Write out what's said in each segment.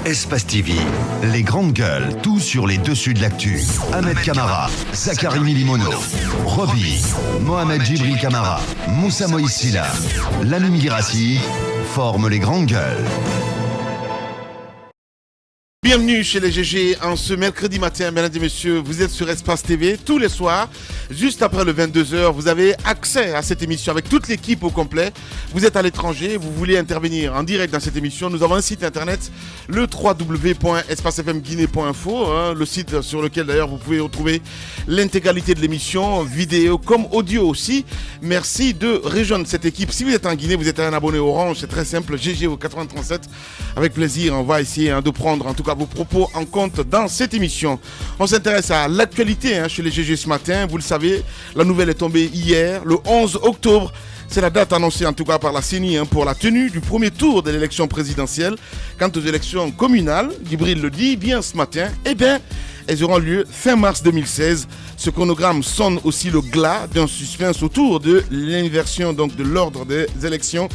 Espace TV, les grandes gueules, tout sur les dessus de l'actu. Ahmed Camara, Zachary Milimono, Roby, Mohamed Djibril Camara, Moussa Moïsila, Lamine Girassi forment les grandes gueules. Bienvenue chez les GG en ce mercredi matin, mesdames et messieurs. Vous êtes sur Espace TV tous les soirs. Juste après le 22h, vous avez accès à cette émission avec toute l'équipe au complet. Vous êtes à l'étranger, vous voulez intervenir en direct dans cette émission. Nous avons un site internet, le www.espacefmguinée.info, le site sur lequel d'ailleurs vous pouvez retrouver l'intégralité de l'émission, vidéo comme audio aussi. Merci de rejoindre cette équipe. Si vous êtes en Guinée, vous êtes un abonné Orange, c'est très simple, GG au 8037. Avec plaisir, on va essayer de prendre en tout cas vos propos en compte dans cette émission. On s'intéresse à l'actualité chez les GG ce matin. Vous le savez, la nouvelle est tombée hier, le 11 octobre. C'est la date annoncée en tout cas par la CENI pour la tenue du premier tour de l'élection présidentielle. Quant aux élections communales, Djibril le dit bien ce matin, elles auront lieu fin mars 2016. Ce chronogramme sonne aussi le glas d'un suspense autour de l'inversion donc de l'ordre des élections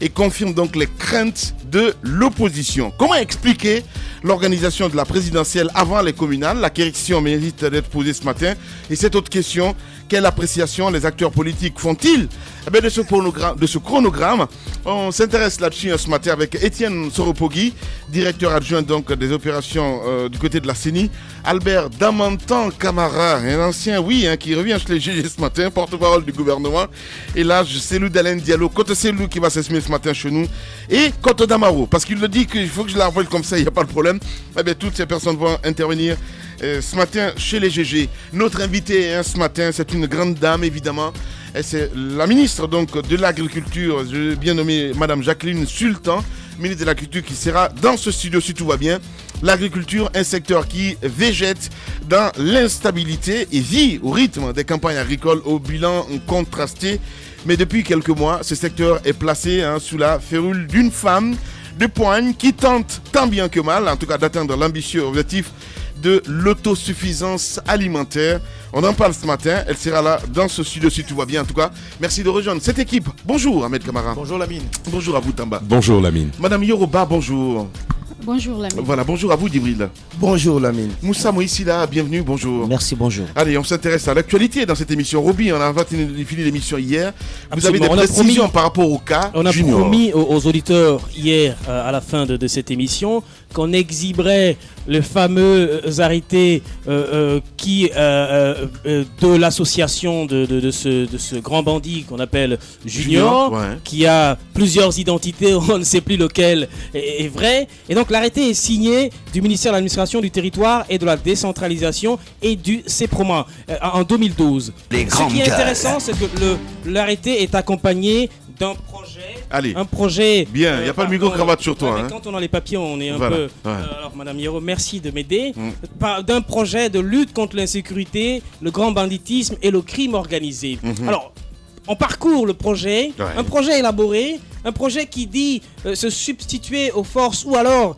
et confirme donc les craintes de l'opposition. Comment expliquer l'organisation de la présidentielle avant les communales? La question mérite d'être posée ce matin. Et cette autre question, quelle appréciation les acteurs politiques font-ils de ce chronogramme? On s'intéresse là-dessus ce matin avec Étienne Soropogui, directeur adjoint donc des opérations du côté de la CENI, Albert Damantan Camara, un ancien qui revient chez les GG ce matin, porte-parole du gouvernement, et là c'est Loup-Dalen Diallo, Côte Selou qui va s'exprimer ce matin chez nous, et Côte Damaro, parce qu'il le dit qu'il faut que je la rappelle comme ça, il n'y a pas de problème. Toutes ces personnes vont intervenir ce matin chez les GG. Notre invitée ce matin, c'est une grande dame évidemment. Et c'est la ministre donc de l'Agriculture, bien nommée Madame Jacqueline Sultan, ministre de l'Agriculture, qui sera dans ce studio si tout va bien. L'agriculture, un secteur qui végète dans l'instabilité et vit au rythme des campagnes agricoles au bilan contrasté. Mais depuis quelques mois, ce secteur est placé sous la férule d'une femme de poigne qui tente tant bien que mal, en tout cas d'atteindre l'ambitieux objectif de l'autosuffisance alimentaire. On en parle ce matin, elle sera là dans ce studio si tout va bien en tout cas. Merci de rejoindre cette équipe. Bonjour Ahmed Camara. Bonjour Lamine. Bonjour à vous Tamba. Bonjour Lamine. Madame Yoroba, bonjour. Bonjour Lamine. Voilà, bonjour à vous Djibril. Bonjour Lamine. Moussa Moïsila, bienvenue, bonjour. Merci, bonjour. Allez, on s'intéresse à l'actualité dans cette émission. Roby, on a fini l'émission hier. Vous avez des précisions par rapport au cas On a Junior. promis aux auditeurs hier, à la fin de cette émission, qu'on exhiberait les fameux arrêtés de l'association de ce grand bandit qu'on appelle Junior, qui a plusieurs identités, on ne sait plus lequel est vrai. Et donc l'arrêté est signé du ministère de l'Administration du Territoire et de la Décentralisation et du CEPROMA en 2012. Ce qui est intéressant, c'est que l'arrêté est accompagné d'un projet. Allez. Un projet. Bien, il n'y a pas de micro-cravate sur toi. Quand on a les papiers, on est un peu. Alors, Madame Hiro, merci de m'aider. D'un projet de lutte contre l'insécurité, le grand banditisme et le crime organisé. Alors, on parcourt le projet, un projet élaboré, un projet qui dit se substituer aux forces ou alors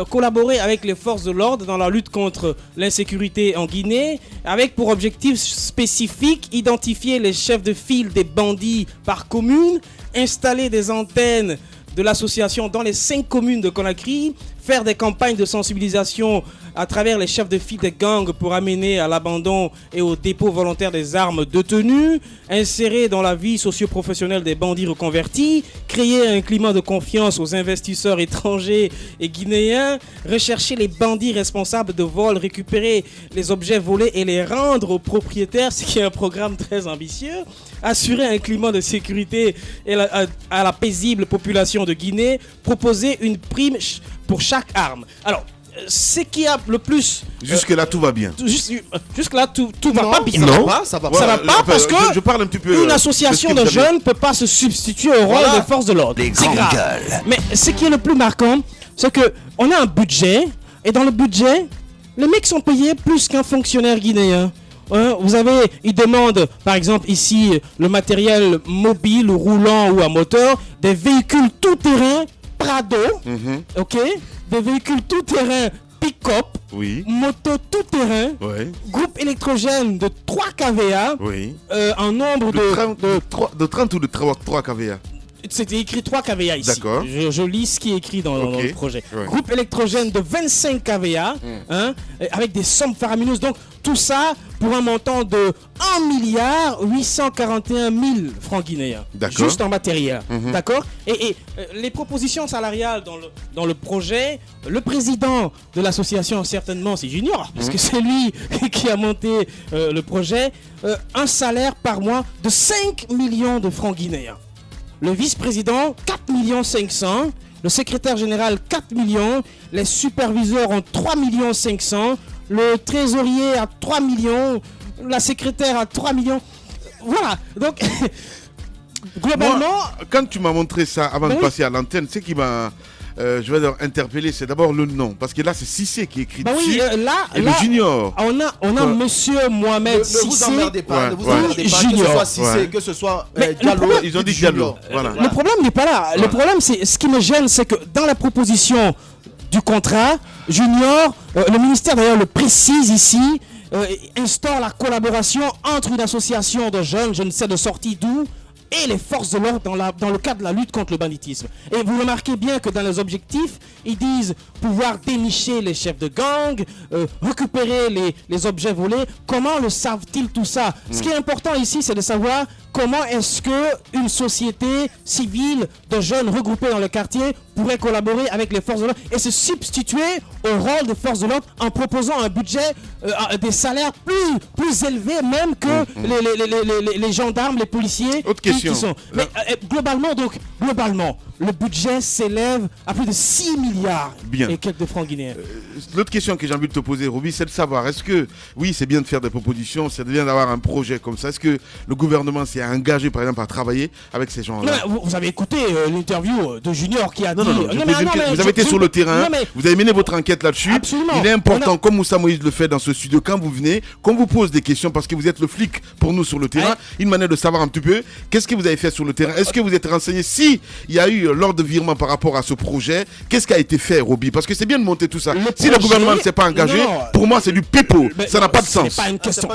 collaborer avec les forces de l'ordre dans la lutte contre l'insécurité en Guinée, avec pour objectif spécifique identifier les chefs de file des bandits par commune, installer des antennes de l'association dans les 5 communes de Conakry, faire des campagnes de sensibilisation à travers les chefs de file des gangs pour amener à l'abandon et au dépôt volontaire des armes détenues, insérer dans la vie socio-professionnelle des bandits reconvertis, créer un climat de confiance aux investisseurs étrangers et guinéens, rechercher les bandits responsables de vols, récupérer les objets volés et les rendre aux propriétaires, ce qui est un programme très ambitieux, assurer un climat de sécurité à la paisible population de Guinée, proposer une prime pour chaque arme. Alors, ce qui a le plus... Jusque-là, tout va bien. Jusque-là, tout va pas bien. Ça va pas parce que je parle un petit peu, une association de jeunes ne peut pas se substituer au rôle des forces de l'ordre. C'est grave. Mais ce qui est le plus marquant, c'est qu'on a un budget, et dans le budget, les mecs sont payés plus qu'un fonctionnaire guinéen. Ils demandent, par exemple ici, le matériel mobile, ou roulant ou à moteur, des véhicules tout-terrain Prado, des véhicules tout-terrain pick-up, moto tout-terrain, groupe électrogène de 3 kVA, en nombre de 30 ou de 3 kVA. c'était écrit 3 kVA ici. D'accord. Je lis ce qui est écrit dans le projet. Ouais. Groupe électrogène de 25 kVA, avec des sommes faramineuses. Donc, tout ça pour un montant de 1,841 milliard francs guinéens. D'accord. Juste en matériel. D'accord. Et les propositions salariales dans le projet, le président de l'association, certainement, c'est Junior, parce que c'est lui qui a monté le projet, un salaire par mois de 5 millions de francs guinéens. Le vice-président, 4,5 millions. Le secrétaire général, 4 millions. Les superviseurs ont 3,5 millions. Le trésorier à 3 millions. La secrétaire à 3 millions. Voilà. Donc, globalement... Moi, quand tu m'as montré ça avant de passer à l'antenne, ce qui m'a... je vais leur interpeller, c'est d'abord le nom. Parce que là, c'est Cissé qui est écrit dessus. Oui, et le Junior. On a monsieur Mohamed Cissé. Ne vous emmerdez pas, que ce soit Cissé, que ce soit Diallo. Ils ont dit Diallo. Voilà. Le problème n'est pas là. Le problème, c'est ce qui me gêne, c'est que dans la proposition du contrat, Junior, le ministère d'ailleurs le précise ici, instaure la collaboration entre une association de jeunes, je ne sais de sortie d'où, et les forces de l'ordre dans le cadre de la lutte contre le banditisme. Et vous remarquez bien que dans les objectifs, ils disent pouvoir dénicher les chefs de gang, récupérer les objets volés. Comment le savent-ils tout ça? Ce qui est important ici, c'est de savoir comment est-ce qu'une société civile de jeunes regroupés dans le quartier pourrait collaborer avec les forces de l'ordre et se substituer au rôle des forces de l'ordre en proposant un budget, des salaires plus élevés même que les gendarmes, les policiers. Autre question. Qui sont. Mais globalement, le budget s'élève à plus de 6 milliards et quelques de francs guinéens. L'autre question que j'ai envie de te poser, Roby, c'est de savoir, est-ce que, oui, c'est bien de faire des propositions, c'est bien d'avoir un projet comme ça, est-ce que le gouvernement s'est engagé, par exemple, à travailler avec ces gens-là? Vous avez écouté l'interview de Junior qui a dit... Vous avez été sur le terrain, vous avez mené votre enquête là-dessus. Absolument. Il est important, comme Moussa Moïse le fait dans ce studio, quand vous venez, qu'on vous pose des questions, parce que vous êtes le flic pour nous sur le terrain, une manière de savoir un petit peu, qu'est-ce que vous avez fait sur le terrain? Est-ce que vous êtes renseigné si il y a eu l'ordre de virement par rapport à ce projet? Qu'est-ce qui a été fait, Roby? Parce que c'est bien de monter tout ça. Si le gouvernement ne s'est pas engagé, pour moi c'est du pipeau. Ça n'a pas de sens. C'est pas une question.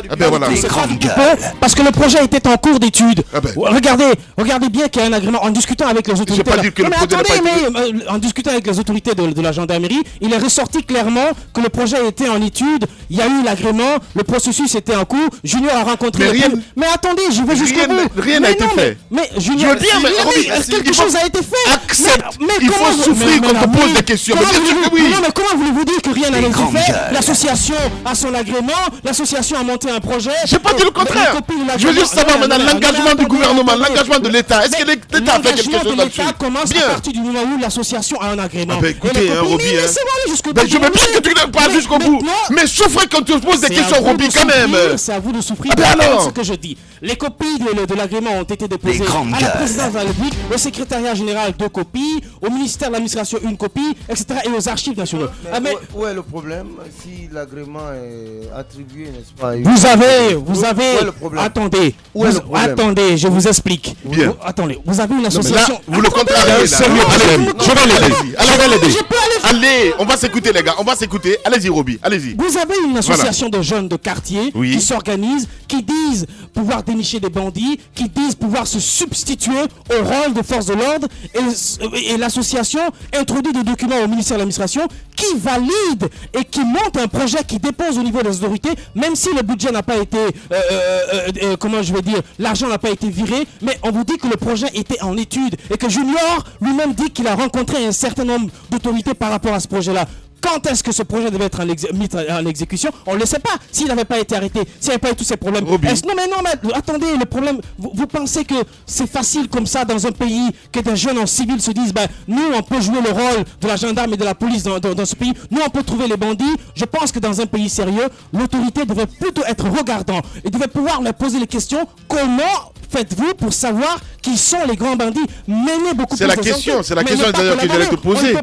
Parce que le projet était en cours d'étude. Regardez bien qu'il y a un agrément. En discutant avec les autorités. J'ai pas dit que le projet n'a pas été... En discutant avec les autorités de la gendarmerie, il est ressorti clairement que le projet était en étude. Il y a eu l'agrément, le processus était en cours. Junior a rencontré. Mais attendez, je vais jusqu'au bout. Rien n'a été fait. Mais Junior, quelque chose a été fait. Accepte. Il faut souffrir quand on pose des questions. Mais comment voulez-vous dire que rien n'a été fait? L'association a son agrément, l'association a monté un projet. J'ai pas dit le contraire. Je veux juste savoir maintenant l'engagement du gouvernement, l'engagement de l'État. Est-ce que l'État a fait quelque chose là-dessus? L'État commence à partir du moment où l'association a un agrément. Écoutez, Roby, je veux bien que tu n'ailles pas jusqu'au bout. Mais souffrez quand tu poses des questions, Roby, quand même. C'est à vous de souffrir. Alors, ce que je dis. Les copies de l'agrément ont été déposées à la présidence de la République, au secrétariat général 2 copies, au ministère de l'administration 1 copie, etc. et aux archives nationales. Où est le problème si l'agrément est attribué, n'est-ce pas? Vous avez. Attendez. Attendez, je vous explique. Attendez, vous avez une association. Vous le contrariez. Je vais l'aider. Allez, on va s'écouter, les gars. On va s'écouter. Allez-y, Roby. Allez-y. Vous avez une association de jeunes de quartier qui s'organisent, qui disent pouvoir dénicher des bandits, qui disent pouvoir se substituer au rôle de force de l'ordre, et l'association introduit des documents au ministère de l'administration qui valide et qui monte un projet qui dépose au niveau des autorités, même si le budget n'a pas été, l'argent n'a pas été viré, mais on vous dit que le projet était en étude et que Junior lui-même dit qu'il a rencontré un certain nombre d'autorités par rapport à ce projet-là. Quand est-ce que ce projet devait être mis en exécution? On ne le sait pas. S'il n'avait pas été arrêté, s'il n'y avait pas eu tous ces problèmes. Non, mais attendez, le problème, vous pensez que c'est facile comme ça dans un pays que des jeunes en civil se disent, nous on peut jouer le rôle de la gendarme et de la police dans ce pays, nous on peut trouver les bandits. Je pense que dans un pays sérieux, l'autorité devrait plutôt être regardant et devrait pouvoir leur poser les questions. Comment faites-vous pour savoir qui sont les grands bandits? Menez beaucoup plus. C'est la question d'ailleurs que j'allais te poser.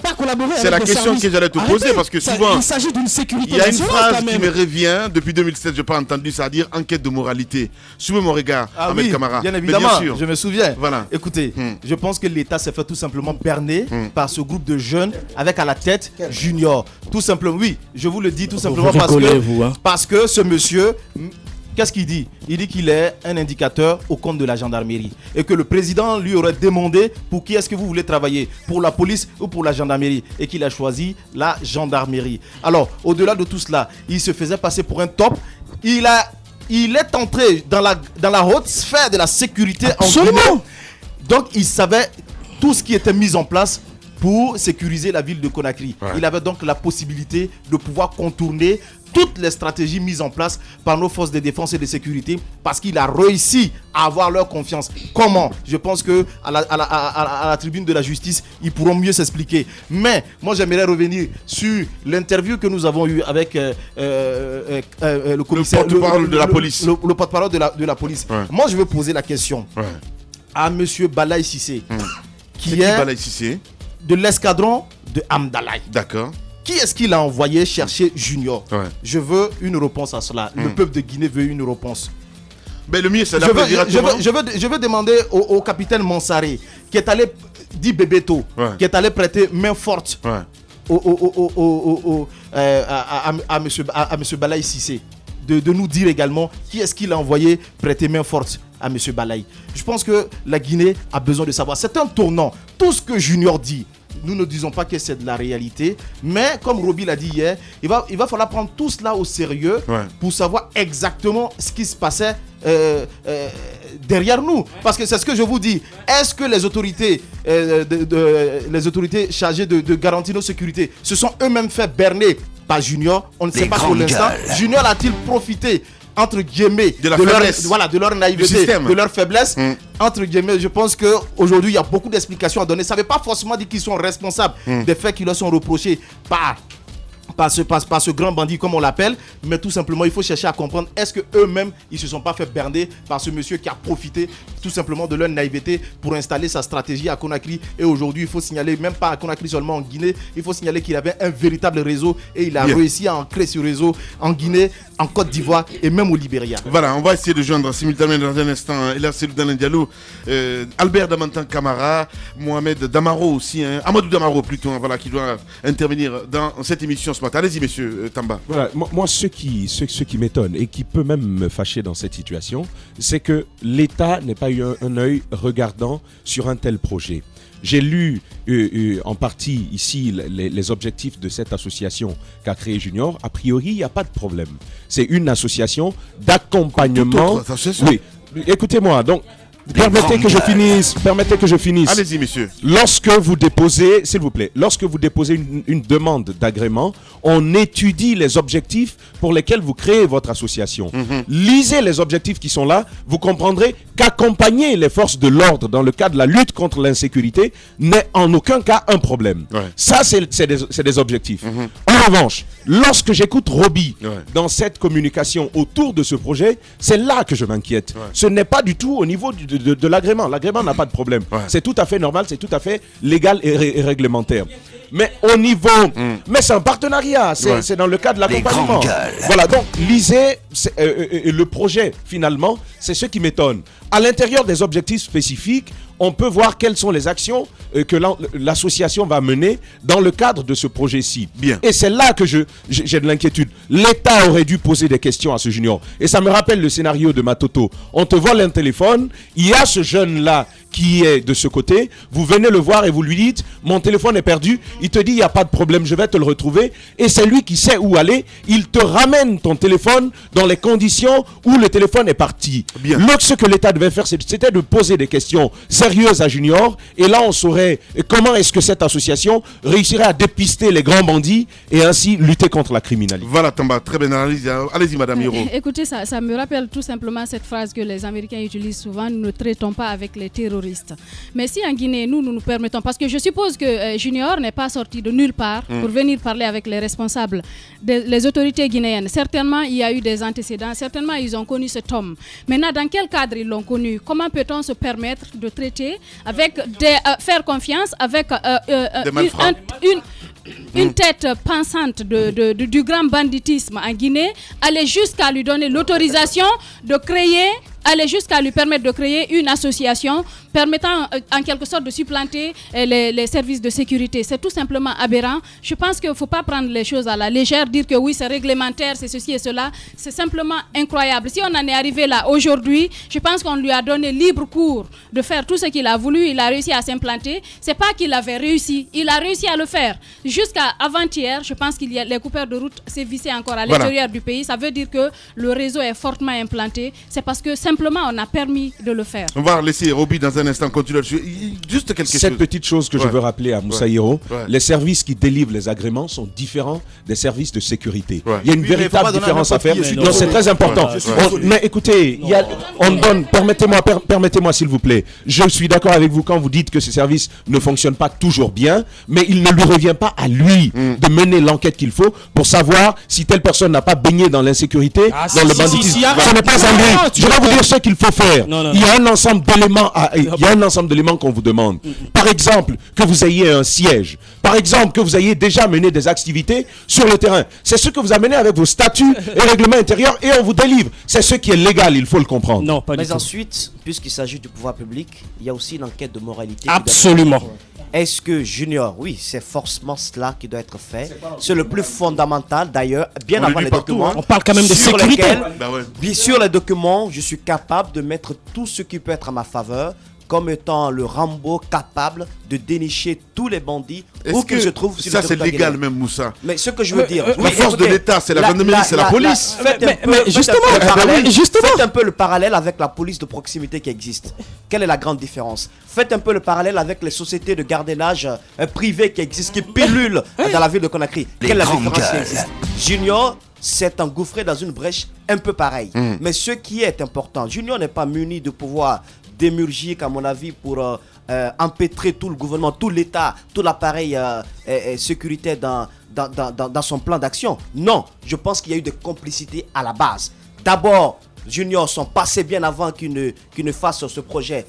C'est la question que j'allais te poser parce que souvent il s'agit d'une sécurité. Il y a une phrase qui me revient depuis 2007, je n'ai pas entendu ça dire enquête de moralité. Suivez mon regard, Ahmed Camara. Bien évidemment, je me souviens. Voilà. Écoutez, je pense que l'État s'est fait tout simplement berner par ce groupe de jeunes avec à la tête Junior. Tout simplement, oui, je vous le dis tout simplement parce que ce monsieur qu'est-ce qu'il dit? Il dit qu'il est un indicateur au compte de la gendarmerie. Et que le président lui aurait demandé pour qui est-ce que vous voulez travailler, pour la police ou pour la gendarmerie. Et qu'il a choisi la gendarmerie. Alors, au-delà de tout cela, il se faisait passer pour un top. Il est entré dans la haute sphère de la sécurité en Guinée. Donc, il savait tout ce qui était mis en place pour sécuriser la ville de Conakry. Ouais. Il avait donc la possibilité de pouvoir contourner toutes les stratégies mises en place par nos forces de défense et de sécurité parce qu'il a réussi à avoir leur confiance. Comment? Je pense que à la tribune de la justice, ils pourront mieux s'expliquer. Mais moi, j'aimerais revenir sur l'interview que nous avons eue avec le commissaire, le porte-parole de la police. Le porte-parole de la police. Ouais. Moi, je veux poser la question à monsieur Balaye Cissé, qui est Balaye Cissé de l'escadron de Hamdalaye. D'accord. Qui est-ce qu'il a envoyé chercher Junior? Je veux une réponse à cela. Le peuple de Guinée veut une réponse. Mais le mieux, c'est d'appeler directement. Je veux demander au capitaine Mansaré, qui est allé, dit Bebeto, qui est allé prêter main forte à monsieur Balaye Cissé, de nous dire également qui est-ce qu'il a envoyé prêter main forte à monsieur Balaye. Je pense que la Guinée a besoin de savoir. C'est un tournant. Tout ce que Junior dit, nous ne disons pas que c'est de la réalité, mais comme Roby l'a dit hier, il va falloir prendre tout cela au sérieux pour savoir exactement ce qui se passait derrière nous. Parce que c'est ce que je vous dis. Est-ce que les autorités, les autorités chargées de garantir nos sécurités se sont eux-mêmes fait berner par Junior? On ne sait pas pour l'instant. Junior a-t-il profité entre guillemets de leur naïveté, de leur faiblesse, entre guillemets? Je pense qu'aujourd'hui il y a beaucoup d'explications à donner. Ça ne veut pas forcément dire qu'ils sont responsables des faits qui leur sont reprochés par ce grand bandit comme on l'appelle, mais tout simplement il faut chercher à comprendre, est-ce que eux-mêmes ils se sont pas fait berner par ce monsieur qui a profité tout simplement de leur naïveté pour installer sa stratégie à Conakry. Et aujourd'hui il faut signaler, même pas à Conakry seulement, en Guinée, il faut signaler qu'il avait un véritable réseau et il a réussi à ancrer ce réseau en Guinée, en Côte d'Ivoire et même au Libéria. Voilà, on va essayer de joindre simultanément dans un instant Elia Seloudan Diallo, Albert Damantan Camara, Mohamed Damaro aussi, Amadou Damaro plutôt, voilà, qui doit intervenir dans cette émission ce matin. Allez-y, monsieur Tamba. Voilà, moi, ce qui m'étonne et qui peut même me fâcher dans cette situation, c'est que l'État n'ait pas eu un œil regardant sur un tel projet. J'ai lu en partie ici les objectifs de cette association qu'a créée Junior. A priori, il n'y a pas de problème. C'est une association d'accompagnement. Oui, écoutez-moi, donc... Permettez que je finisse. Allez-y, monsieur. Lorsque vous déposez, s'il vous plaît, une demande d'agrément, on étudie les objectifs pour lesquels vous créez votre association. Lisez les objectifs qui sont là, vous comprendrez qu'accompagner les forces de l'ordre dans le cadre de la lutte contre l'insécurité n'est en aucun cas un problème. Ça, c'est des objectifs. En revanche, lorsque j'écoute Roby dans cette communication autour de ce projet, c'est là que je m'inquiète. Ce n'est pas du tout au niveau de l'agrément. L'agrément n'a pas de problème. C'est tout à fait normal, c'est tout à fait légal et réglementaire. Mais au niveau... Mais c'est un partenariat, c'est dans le cadre de l'accompagnement. Voilà, donc lisez le projet, finalement, c'est ce qui m'étonne. À l'intérieur des objectifs spécifiques, on peut voir quelles sont les actions que l'association va mener dans le cadre de ce projet-ci. Et c'est là que j'ai de l'inquiétude. L'État aurait dû poser des questions à ce junior. Et ça me rappelle le scénario de Matoto. On te vole un téléphone, il y a ce jeune-là qui est de ce côté, vous venez le voir et vous lui dites « Mon téléphone est perdu », il te dit « Il n'y a pas de problème, je vais te le retrouver ». Et c'est lui qui sait où aller, il te ramène ton téléphone dans les conditions où le téléphone est parti. Ce que l'État devait faire, c'était de poser des questions sérieuses à Junior, et là on saurait comment est-ce que cette association réussirait à dépister les grands bandits et ainsi lutter contre la criminalité. Voilà Tamba, très bien analyse. Allez-y Madame Hiro. Écoutez, ça me rappelle tout simplement cette phrase que les Américains utilisent souvent, nous ne traitons pas avec les terroristes. Mais si en Guinée, nous nous permettons, parce que je suppose que Junior n'est pas sorti de nulle part pour venir parler avec les responsables, les autorités guinéennes. Certainement, il y a eu des antécédents, certainement, ils ont connu cet homme. Maintenant, dans quel cadre ils l'ont connu? Comment peut-on se permettre de traiter avec faire confiance avec une tête pensante du grand banditisme en Guinée, aller jusqu'à lui donner l'autorisation de créer aller jusqu'à lui permettre de créer une association permettant en quelque sorte de supplanter les services de sécurité. C'est tout simplement aberrant. Je pense qu'il ne faut pas prendre les choses à la légère, dire que oui, c'est réglementaire, c'est ceci et cela. C'est simplement incroyable. Si on en est arrivé là aujourd'hui, je pense qu'on lui a donné libre cours de faire tout ce qu'il a voulu. Il a réussi à s'implanter. C'est pas qu'il avait réussi. Il a réussi à le faire. Jusqu'à avant-hier, je pense qu'il y a les coupeurs de route sévissaient encore à l'intérieur du pays. Ça veut dire que le réseau est fortement implanté. C'est parce que simplement on a permis de le faire. On va laisser Roby dans un instant continuer. Juste quelque chose. Cette petite chose que je veux rappeler à Moussa Hiro, les services qui délivrent les agréments sont différents des services de sécurité. Il y a une véritable différence à faire. Non, c'est très important. Mais écoutez, on donne, permettez-moi s'il vous plaît. Je suis d'accord avec vous quand vous dites que ces services ne fonctionnent pas toujours bien, mais il ne lui revient pas à lui de mener l'enquête qu'il faut pour savoir si telle personne n'a pas baigné dans l'insécurité, dans le banditisme. Ce n'est pas à lui. Je vais vous dire ce qu'il faut faire. Il y a un ensemble d'éléments qu'on vous demande. Par exemple, que vous ayez un siège. Par exemple, que vous ayez déjà mené des activités sur le terrain. C'est ce que vous amenez avec vos statuts et règlements intérieurs et on vous délivre. C'est ce qui est légal, il faut le comprendre. Non, pas du Mais tout. ensuite, puisqu'il s'agit du pouvoir public, il y a aussi une enquête de moralité. Absolument. Est-ce que Junior, oui, c'est forcément cela qui doit être fait. C'est le plus fondamental d'ailleurs, bien avant les documents. On parle quand même de sur sécurité. Bien sûr, les documents, je suis capable de mettre tout ce qui peut être à ma faveur comme étant le Rambo capable de dénicher tous les bandits où qu'ils se trouvent sur ça, le c'est territoire légal guinéen. même, Moussa. Mais ce que je veux dire... La force de l'État, c'est la gendarmerie, c'est la police. Faites un peu le parallèle avec la police de proximité qui existe. Quelle est la grande différence? Faites un peu le parallèle avec les sociétés de gardiennage privées qui existent, qui pilulent dans la ville de Conakry. Quelle est la différence qui existe? Junior s'est engouffré dans une brèche un peu pareille. Mais ce qui est important, Junior n'est pas muni de pouvoir démurgique à mon avis pour empêtrer tout le gouvernement, tout l'État, tout l'appareil sécuritaire dans son plan d'action. Non, je pense qu'il y a eu des complicités à la base. D'abord, Junior sont passés bien avant qu'il ne fasse ce projet.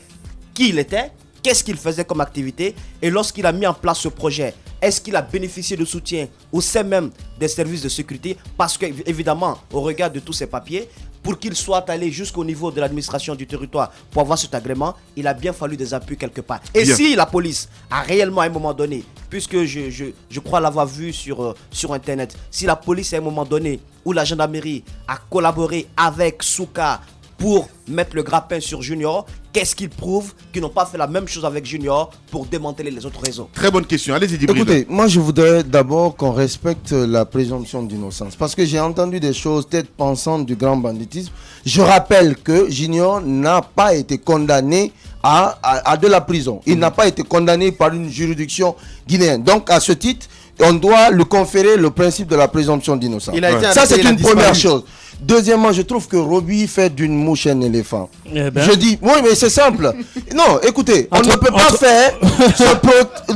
Qui il était? Qu'est-ce qu'il faisait comme activité? Et lorsqu'il a mis en place ce projet, est-ce qu'il a bénéficié de soutien au sein même des services de sécurité? Parce que, évidemment, au regard de tous ces papiers, pour qu'il soit allé jusqu'au niveau de l'administration du territoire pour avoir cet agrément, il a bien fallu des appuis quelque part. Et si la police a réellement à un moment donné, puisque je crois l'avoir vu sur Internet, si la police à un moment donné, ou la gendarmerie a collaboré avec Souka pour mettre le grappin sur Junior, qu'est-ce qu'ils prouvent qu'ils n'ont pas fait la même chose avec Junior pour démanteler les autres réseaux? Très bonne question. Allez-y, Djibril. Écoutez, moi je voudrais d'abord qu'on respecte la présomption d'innocence. Parce que j'ai entendu des choses tête pensantes du grand banditisme. Je rappelle que Junior n'a pas été condamné à de la prison. Il n'a pas été condamné par une juridiction guinéenne. Donc à ce titre, on doit lui conférer le principe de la présomption d'innocence. Ça c'est une première chose. Deuxièmement, je trouve que Roby fait d'une mouche un éléphant. Je dis, oui, mais c'est simple. Non, écoutez, on ne peut pas faire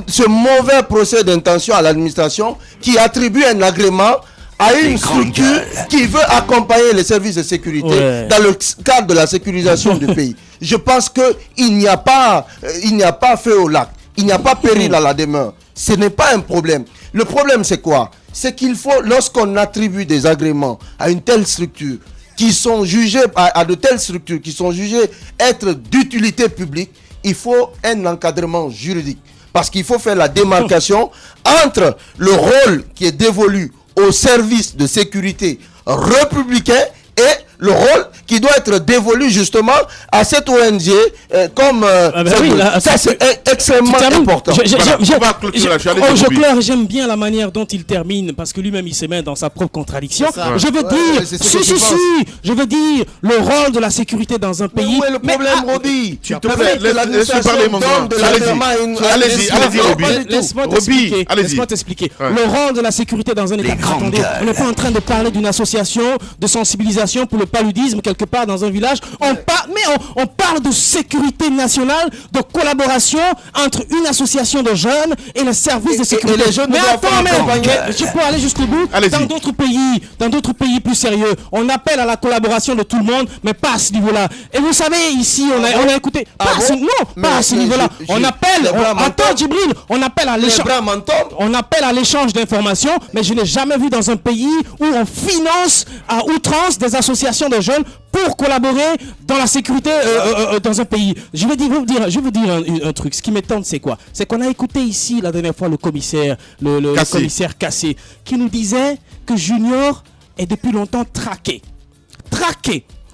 ce mauvais procès d'intention à l'administration qui attribue un agrément à une structure qui veut accompagner les services de sécurité dans le cadre de la sécurisation du pays. Je pense qu'il n'y a pas feu au lac, il n'y a pas péril à la demeure. Ce n'est pas un problème. Le problème, c'est quoi? C'est qu'il faut, lorsqu'on attribue des agréments à une telle structure, qui sont jugés, à de telles structures qui sont jugées être d'utilité publique, il faut un encadrement juridique. Parce qu'il faut faire la démarcation entre le rôle qui est dévolu au service de sécurité républicain et le rôle qui doit être dévolu justement à cette ONG ça c'est extrêmement important. J'aime bien la manière dont il termine parce que lui-même il se met dans sa propre contradiction. Je veux dire le rôle de la sécurité dans un pays. Où est le problème, Roby? Tu te plaît, laisse-moi parler, mon grand. Allez-y, Roby. Laisse-moi t'expliquer. Le rôle de la sécurité dans un État. Attendez, on n'est pas en train de parler d'une association de sensibilisation pour le paludisme quelque part dans un village. On parle de sécurité nationale, de collaboration entre une association de jeunes et les services de sécurité. Et les jeunes je peux aller jusqu'au bout. Dans d'autres pays plus sérieux, on appelle à la collaboration de tout le monde, mais pas à ce niveau-là. Et vous savez, ici, on a écouté. Pas à ce niveau-là. On appelle. Attends, Djibril, on appelle à l'échange d'informations, mais je n'ai jamais vu dans un pays où on finance à outrance des associations de jeunes pour collaborer dans la sécurité dans un pays. Je vais vous dire un truc. Ce qui m'étonne, c'est quoi? C'est qu'on a écouté ici la dernière fois le commissaire Cassé, qui nous disait que Junior est depuis longtemps traqué.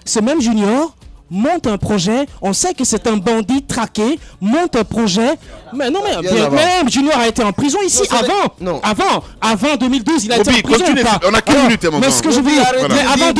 Ce même Junior monte un projet, on sait que c'est un bandit traqué, monte un projet, mais Junior a été en prison ici avant 2012, il a été en prison. On a 15 minutes, mais ce que je veux dire, avant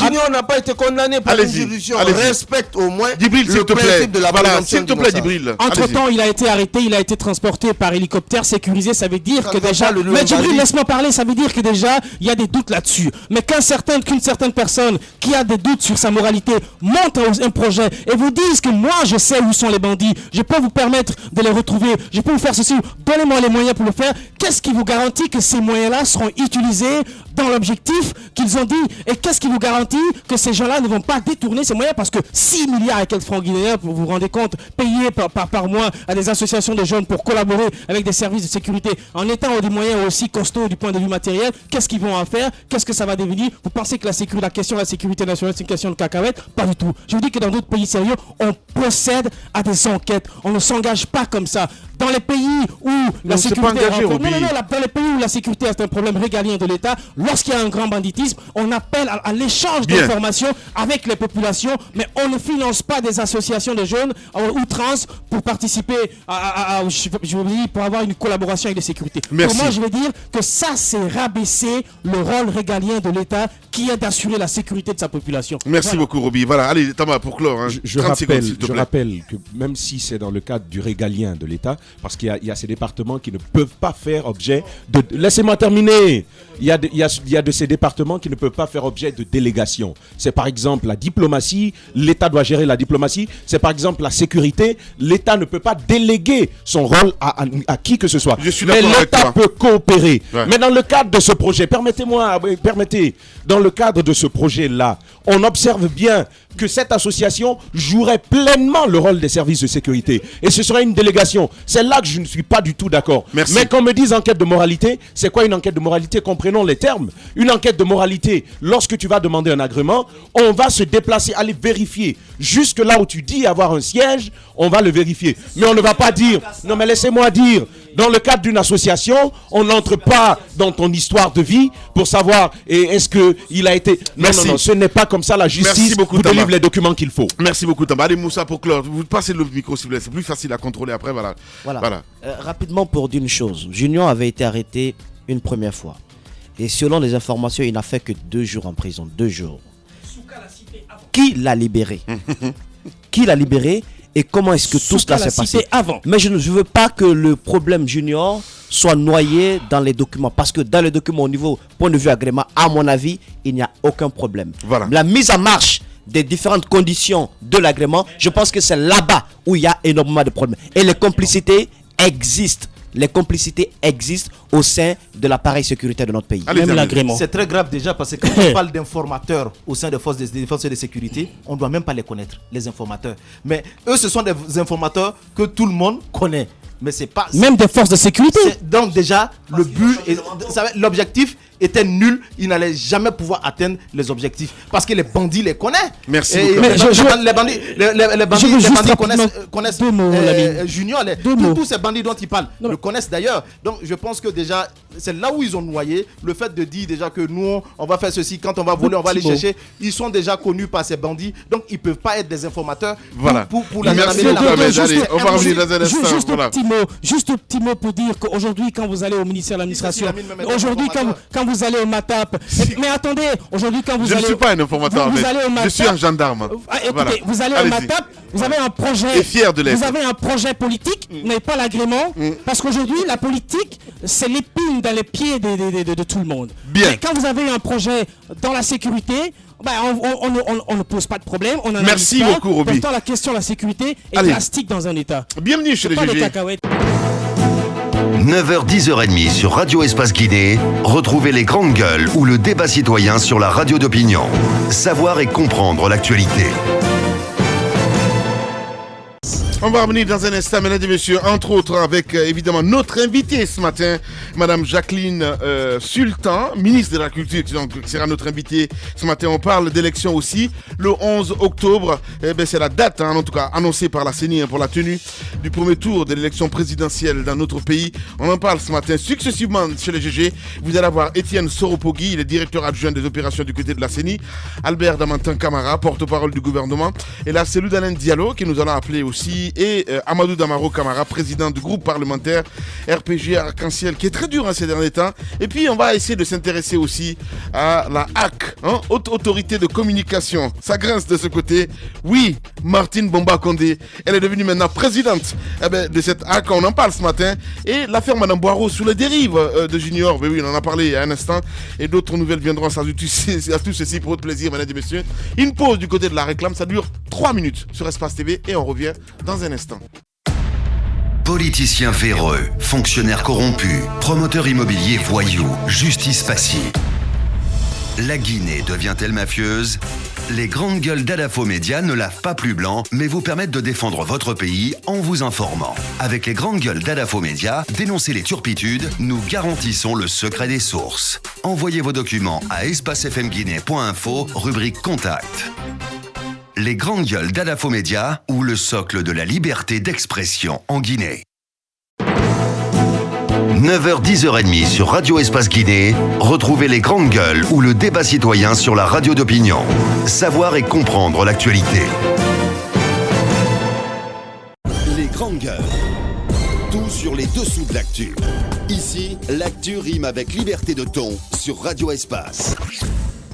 Junior n'a pas été condamné par une juridiction. Respecte au moins le principe de la présomption d'innocence. Entre-temps, il a été arrêté, il a été transporté par hélicoptère sécurisé, ça veut dire que déjà, mais Djibril, laisse-moi parler, ça veut dire que déjà, il y a des doutes là-dessus. Mais qu'une certaine personne qui a des doutes sur sa moralité monte un projet et vous disent que moi je sais où sont les bandits, je peux vous permettre de les retrouver, je peux vous faire ceci, donnez-moi les moyens pour le faire. Qu'est-ce qui vous garantit que ces moyens-là seront utilisés dans l'objectif qu'ils ont dit? Et qu'est-ce qui vous garantit que ces gens-là ne vont pas détourner ces moyens? Parce que 6 milliards et quelques francs guinéens, vous vous rendez compte, payés par mois à des associations de jeunes pour collaborer avec des services de sécurité en étant des moyens aussi costauds du point de vue matériel, qu'est-ce qu'ils vont en faire? Qu'est-ce que ça va devenir? Vous pensez que la question de la sécurité nationale c'est une question de cacahuètes? Pas du tout. Je vous dis que dans d'autres pays sérieux, on procède à des enquêtes. On ne s'engage pas comme ça. Dans les pays où la sécurité dans les pays où la sécurité est un problème régalien de l'État, lorsqu'il y a un grand banditisme, on appelle à l'échange d'informations avec les populations, mais on ne finance pas des associations de jeunes outrance pour participer pour avoir une collaboration avec les sécurités. Pour moi, je veux dire que ça, c'est rabaisser le rôle régalien de l'État qui est d'assurer la sécurité de sa population. Merci beaucoup, Roby. Voilà, allez, Thomas, pour clore. Hein. Je rappelle que même si c'est dans le cadre du régalien de l'État, parce qu'il y a ces départements qui ne peuvent pas faire objet de... Laissez-moi terminer. Il y a de ces départements qui ne peuvent pas faire objet de délégation. C'est par exemple la diplomatie, l'État doit gérer la diplomatie. C'est par exemple la sécurité, l'État ne peut pas déléguer son rôle à qui que ce soit. Mais l'État peut coopérer. Ouais. Mais dans le cadre de ce projet, dans le cadre de ce projet-là, on observe bien que cette association jouerait pleinement le rôle des services de sécurité. Et ce serait une délégation. C'est là que je ne suis pas du tout d'accord. Mais qu'on me dise enquête de moralité, c'est quoi une enquête de moralité? Comprenons les termes. Une enquête de moralité, lorsque tu vas demander un agrément, on va se déplacer, aller vérifier. Jusque là où tu dis avoir un siège, on va le vérifier. Mais on ne va pas dire, non mais laissez-moi dire, dans le cadre d'une association, on n'entre pas dans ton histoire de vie pour savoir est-ce qu'il a été... Non, ce n'est pas comme ça la justice vous délivre les documents qu'il faut. Merci beaucoup, Tamba. Allez, Moussa, pour clore, vous passez le micro s'il vous plaît, c'est plus facile à contrôler après, voilà. Rapidement pour dire une chose, Junior avait été arrêté une première fois. Et selon les informations, il n'a fait que 2 jours en prison, 2 jours. Qui l'a libéré? Qui l'a libéré? Et comment est-ce que tout cela s'est passé avant? Mais je ne veux pas que le problème Junior soit noyé dans les documents. Parce que dans les documents, au niveau point de vue agrément, à mon avis, il n'y a aucun problème. Voilà. La mise en marche des différentes conditions de l'agrément, je pense que c'est là-bas où il y a énormément de problèmes. Et les complicités existent. Les complicités existent au sein de l'appareil sécuritaire de notre pays. Même l'agrément. C'est très grave déjà parce que quand on parle d'informateurs au sein des forces de défense et de sécurité, on ne doit même pas les connaître, les informateurs. Mais eux, ce sont des informateurs que tout le monde connaît. Mais c'est pas... Même des forces de sécurité. Donc déjà, le but, l'objectif était nul. Il n'allait jamais pouvoir atteindre les objectifs. Parce que les bandits les connaissent. Merci beaucoup. Les bandits connaissent Junior. Tous ces bandits dont ils parlent le connaissent d'ailleurs. Donc je pense que déjà, c'est là où ils ont noyé. Le fait de dire déjà que nous, on va faire ceci. Quand on va voler, on va les chercher. Ils sont déjà connus par ces bandits. Donc ils ne peuvent pas être des informateurs pour la gendarmerie. On va revenir dans un instant. Juste un petit mot pour dire qu'aujourd'hui, quand vous allez au ministère de l'administration, aujourd'hui, quand vous allez au MATAP, mais attendez, aujourd'hui, quand vous allez. Je ne suis pas un informateur, je suis un gendarme. Écoutez, vous allez au MATAP, vous avez un projet. Vous avez un projet politique, vous n'avez pas l'agrément, parce qu'aujourd'hui, la politique, c'est l'épine dans les pieds de tout le monde. Bien. Mais quand vous avez un projet dans la sécurité, on ne pose pas de problème. Merci beaucoup, Roby. Pourtant, la question de la sécurité est drastique dans un État. Bienvenue chez les GG. 9h, 10h30 sur Radio Espace Guinée. Retrouvez les grandes gueules ou le débat citoyen sur la radio d'opinion. Savoir et comprendre l'actualité. On va revenir dans un instant, mesdames et messieurs, entre autres avec évidemment notre invitée ce matin, Madame Jacqueline Sultan, ministre de la Culture, qui sera notre invitée ce matin. On parle d'élections aussi. Le 11 octobre, c'est la date, en tout cas annoncée par la CENI pour la tenue du premier tour de l'élection présidentielle dans notre pays. On en parle ce matin successivement chez les GG. Vous allez avoir Étienne Soropogui, le directeur adjoint des opérations du côté de la CENI, Albert Damantin Camara, porte-parole du gouvernement, et là c'est Loudanen Diallo qui nous allons appeler aussi, et Amadou Damaro Camara, président du groupe parlementaire RPG Arc-en-Ciel, qui est très dur ces derniers temps. Et puis on va essayer de s'intéresser aussi à la HAC, Haute Autorité de Communication. Ça grince de ce côté. Oui, Martine Bomba Condé, elle est devenue maintenant présidente de cette HAC. On en parle ce matin. Et l'affaire Madame Boireau sous les dérives de Junior, oui, on en a parlé il y a un instant. Et d'autres nouvelles viendront à tout ceci pour votre plaisir, mesdames et messieurs. Une pause du côté de la réclame, ça dure 3 minutes sur Espace TV et on revient dans un instant. Politiciens véreux, fonctionnaires corrompus, promoteurs immobiliers voyous, justice passive. La Guinée devient-elle mafieuse ? Les grandes gueules d'Adafo Média ne lavent pas plus blanc, mais vous permettent de défendre votre pays en vous informant. Avec les grandes gueules d'Adafo Média, dénoncez les turpitudes, nous garantissons le secret des sources. Envoyez vos documents à espacefmguinée.info, rubrique Contact. Les grandes gueules d'Adafo Média ou le socle de la liberté d'expression en Guinée. 9h, 10h30 sur Radio Espace Guinée, retrouvez les grandes gueules ou le débat citoyen sur la radio d'opinion. Savoir et comprendre l'actualité. Les grandes gueules. Tout sur les dessous de l'actu. Ici, l'actu rime avec liberté de ton sur Radio Espace.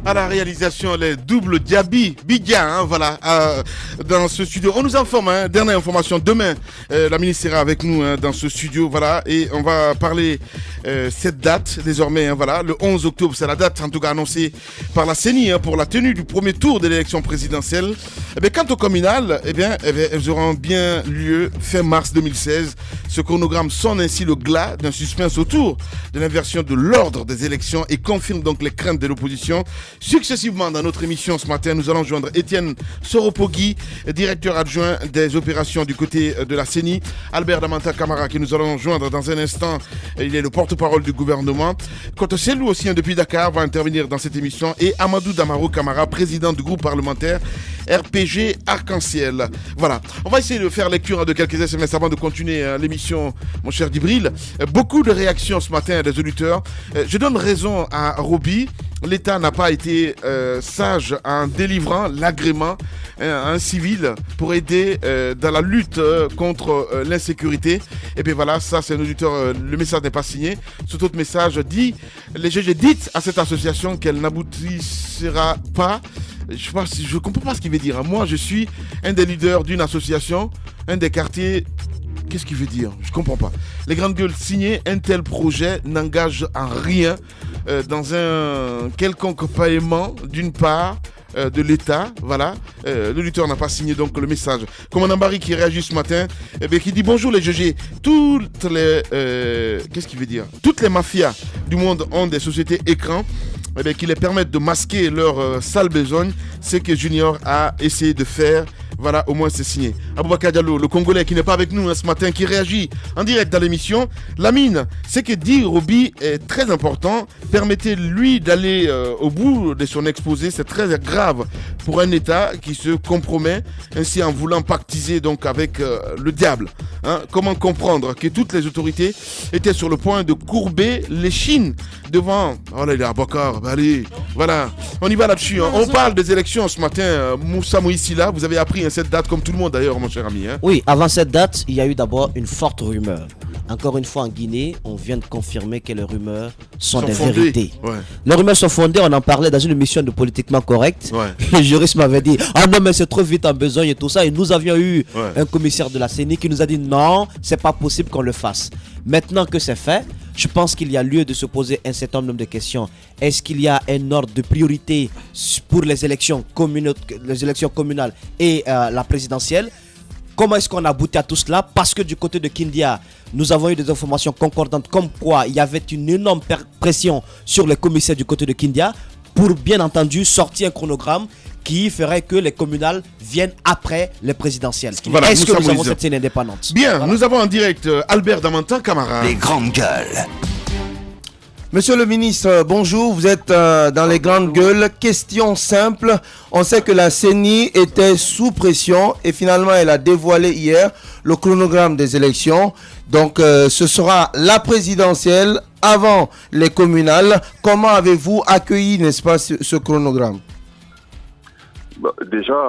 À la réalisation, les doubles Diaby, Bidia, voilà, dans ce studio. On nous informe, dernière information, demain, la ministre sera avec nous dans ce studio, voilà, et on va parler cette date, désormais, voilà, le 11 octobre, c'est la date, en tout cas annoncée par la CENI, pour la tenue du premier tour de l'élection présidentielle. Eh bien, quant au communal, elles auront bien lieu fin mars 2016. Ce chronogramme sonne ainsi le glas d'un suspense autour de l'inversion de l'ordre des élections et confirme donc les craintes de l'opposition. Successivement, dans notre émission ce matin, nous allons joindre Étienne Soropogui, directeur adjoint des opérations du côté de la CENI, Albert Damantin Camara, que nous allons joindre dans un instant. Il est le porte-parole du gouvernement. Koto Selou aussi, depuis Dakar, va intervenir dans cette émission. Et Amadou Damaro Camara, président du groupe parlementaire RPG Arc-en-Ciel. Voilà. On va essayer de faire lecture de quelques SMS avant de continuer l'émission, mon cher Djibril. Beaucoup de réactions ce matin des auditeurs. Je donne raison à Roby. L'État n'a pas été sage en délivrant l'agrément à un civil pour aider dans la lutte contre l'insécurité. Et bien voilà, ça c'est un auditeur, le message n'est pas signé. Cet autre message dit, les GG dites à cette association qu'elle n'aboutira pas. Je ne comprends pas ce qu'il veut dire. Moi, je suis un des leaders d'une association, un des quartiers. Qu'est-ce qu'il veut dire? Je ne comprends pas. Les grandes gueules signées, un tel projet n'engage en rien dans un quelconque paiement d'une part de l'État. Voilà. L'auditeur n'a pas signé donc le message. Commandant Barry qui réagit ce matin, qui dit bonjour les GG. Toutes les qu'est-ce qu'il veut dire? Toutes les mafias du monde ont des sociétés écrans. Qui les permettent de masquer leur sale besogne. C'est que Junior a essayé de faire. Voilà, au moins c'est signé. Aboubakar Diallo, le Congolais qui n'est pas avec nous ce matin, qui réagit en direct dans l'émission. Lamine, c'est que dit Roby est très important. Permettez-lui d'aller au bout de son exposé. C'est très grave pour un État qui se compromet ainsi en voulant pactiser donc avec le diable. Comment comprendre que toutes les autorités étaient sur le point de courber l'échine devant... Oh là, il est à Bakar, allez, voilà. On y va là-dessus. On parle des élections ce matin. Moussa Moïsila, vous avez appris cette date comme tout le monde d'ailleurs, mon cher ami. Oui, avant cette date, il y a eu d'abord une forte rumeur. Encore une fois en Guinée, on vient de confirmer que les rumeurs sont des vérités. Ouais. Les rumeurs sont fondées, on en parlait dans une émission de Politiquement Correct. Ouais. Le juriste m'avait dit, ah non mais c'est trop vite en besogne et tout ça. Et nous avions eu un commissaire de la CENI qui nous a dit non, c'est pas possible qu'on le fasse. Maintenant que c'est fait, je pense qu'il y a lieu de se poser un certain nombre de questions. Est-ce qu'il y a un ordre de priorité pour les élections communales et la présidentielle? Comment est-ce qu'on aboutit à tout cela? Parce que du côté de Kindia, nous avons eu des informations concordantes comme quoi il y avait une énorme pression sur les commissaires du côté de Kindia pour bien entendu sortir un chronogramme qui ferait que les communales viennent après les présidentielles. Voilà, Est-ce que nous avons Moïse. cette scène indépendante? Bien, Voilà. nous avons en direct Albert Damantin Camara. Les grandes gueules. Monsieur le ministre, bonjour, vous êtes dans les grandes gueules. Question simple, on sait que la CENI était sous pression et finalement elle a dévoilé hier le chronogramme des élections. Donc ce sera la présidentielle avant les communales. Comment avez-vous accueilli, n'est-ce pas, ce chronogramme? Déjà,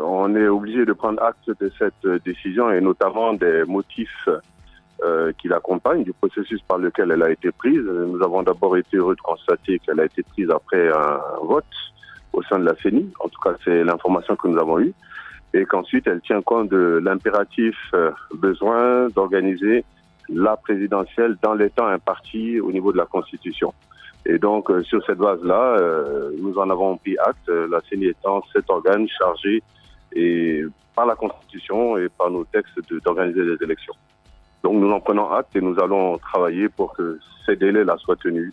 on est obligé de prendre acte de cette décision et notamment des motifs qui l'accompagnent, du processus par lequel elle a été prise. Nous avons d'abord été heureux de constater qu'elle a été prise après un vote au sein de la CENI. En tout cas, c'est l'information que nous avons eue. Et qu'ensuite, elle tient compte de l'impératif besoin d'organiser la présidentielle dans les temps impartis au niveau de la Constitution. Et donc, sur cette base-là, nous en avons pris acte, la CENI étant cet organe chargé et par la Constitution et par nos textes d'organiser les élections. Donc nous en prenons acte et nous allons travailler pour que ces délais-là soient tenus.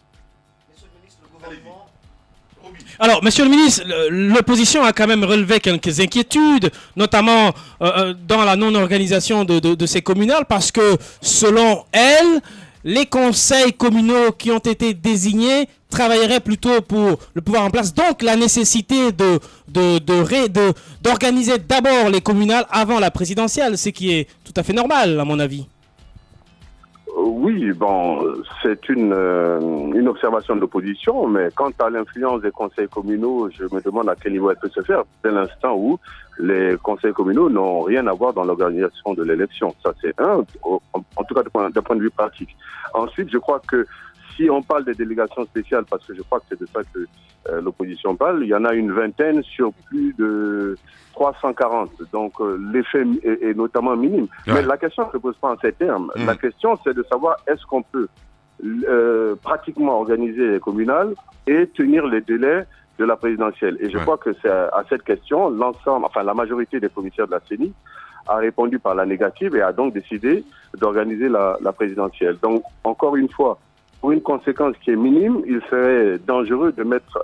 Alors, monsieur le ministre, l'opposition a quand même relevé quelques inquiétudes, notamment dans la non-organisation de ces communales, parce que selon elle, les conseils communaux qui ont été désignés travailleraient plutôt pour le pouvoir en place. Donc la nécessité d'organiser d'abord les communales avant la présidentielle, ce qui est tout à fait normal à mon avis. Oui, c'est une observation de l'opposition, mais quant à l'influence des conseils communaux, je me demande à quel niveau elle peut se faire, dès l'instant où les conseils communaux n'ont rien à voir dans l'organisation de l'élection. Ça, c'est un, en tout cas d'un point de vue pratique. Ensuite, je crois que si on parle des délégations spéciales, parce que je crois que c'est de ça que l'opposition parle, il y en a une vingtaine sur plus de 340. Donc l'effet est notamment minime. Ouais. Mais la question ne se pose pas en ces termes. La question, c'est de savoir est-ce qu'on peut pratiquement organiser les communales et tenir les délais de la présidentielle. Et je crois que c'est à cette question, la majorité des commissaires de la CENI a répondu par la négative et a donc décidé d'organiser la présidentielle. Donc, encore une fois, pour une conséquence qui est minime, il serait dangereux de mettre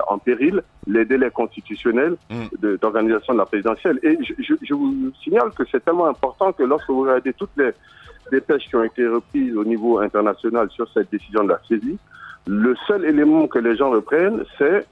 en péril les délais constitutionnels d'organisation de la présidentielle. Et je vous signale que c'est tellement important que lorsque vous regardez toutes les dépêches qui ont été reprises au niveau international sur cette décision de la CENI, le seul élément que les gens reprennent, c'est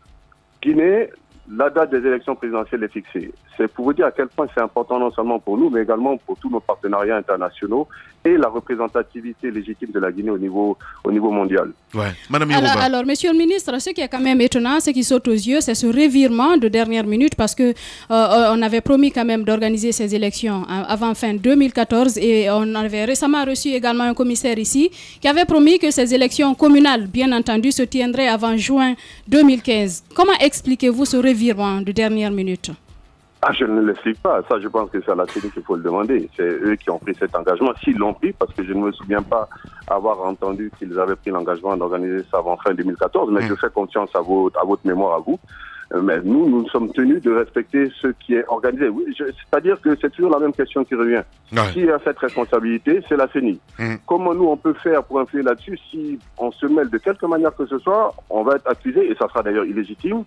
Guinée, la date des élections présidentielles est fixée. C'est pour vous dire à quel point c'est important non seulement pour nous, mais également pour tous nos partenariats internationaux et la représentativité légitime de la Guinée au niveau mondial. Ouais. Madame alors, monsieur le ministre, ce qui est quand même étonnant, ce qui saute aux yeux, c'est ce revirement de dernière minute parce que on avait promis quand même d'organiser ces élections avant fin 2014 et on avait récemment reçu également un commissaire ici qui avait promis que ces élections communales, bien entendu, se tiendraient avant juin 2015. Comment expliquez-vous ce revirement de dernière minute? Je ne l'explique pas. Ça, je pense que c'est à la CENI qu'il faut le demander. C'est eux qui ont pris cet engagement. S'ils l'ont pris, parce que je ne me souviens pas avoir entendu qu'ils avaient pris l'engagement d'organiser ça avant fin 2014, mais je fais confiance à votre mémoire, à vous. Mais nous sommes tenus de respecter ce qui est organisé. Oui, c'est-à-dire que c'est toujours la même question qui revient. Qui a cette responsabilité, c'est la CENI. Comment nous, on peut faire pour influer là-dessus? Si on se mêle de quelque manière que ce soit, on va être accusé, et ça sera d'ailleurs illégitime,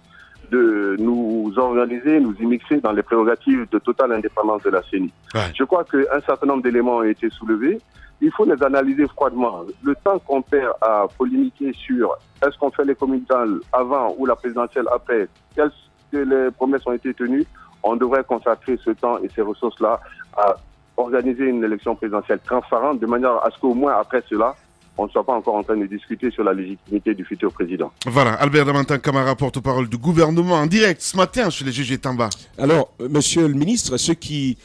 de nous organiser, nous immixer dans les prérogatives de totale indépendance de la CENI. Je crois qu'un certain nombre d'éléments ont été soulevés. Il faut les analyser froidement. Le temps qu'on perd à polémiquer sur est-ce qu'on fait les communales avant ou la présidentielle après, quelles que les promesses ont été tenues, on devrait consacrer ce temps et ces ressources-là à organiser une élection présidentielle transparente de manière à ce qu'au moins après cela, on ne soit pas encore en train de discuter sur la légitimité du futur président. Voilà, Albert Damantin Camara, porte-parole du gouvernement, en direct ce matin sur les GG Tamba. Alors, monsieur le ministre, ce qui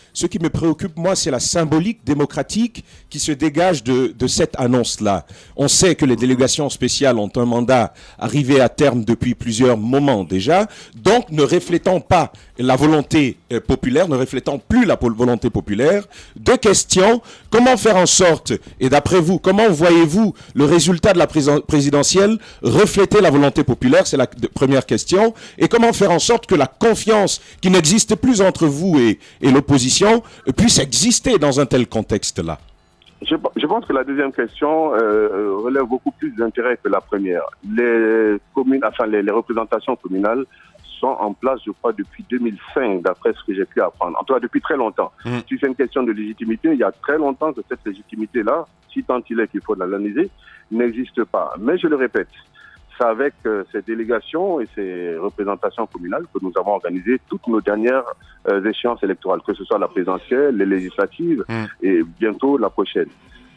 me préoccupe, moi, c'est la symbolique démocratique qui se dégage de cette annonce-là. On sait que les délégations spéciales ont un mandat arrivé à terme depuis plusieurs moments déjà, donc ne reflétant pas la volonté populaire, ne reflétant plus la volonté populaire. Deux questions, comment faire en sorte, et d'après vous, comment voyez-vous le résultat de la présidentielle refléter la volonté populaire, c'est la première question, et comment faire en sorte que la confiance qui n'existe plus entre vous et l'opposition puisse exister dans un tel contexte-là? Je pense que la deuxième question relève beaucoup plus d'intérêt que la première. Les représentations communales sont en place, je crois, depuis 2005, d'après ce que j'ai pu apprendre. En tout cas, depuis très longtemps. Si c'est une question de légitimité, il y a très longtemps que cette légitimité-là, si tant il est qu'il faut l'analyser, n'existe pas. Mais je le répète, c'est avec ces délégations et ces représentations communales que nous avons organisé toutes nos dernières échéances électorales, que ce soit la présidentielle, les législatives et bientôt la prochaine.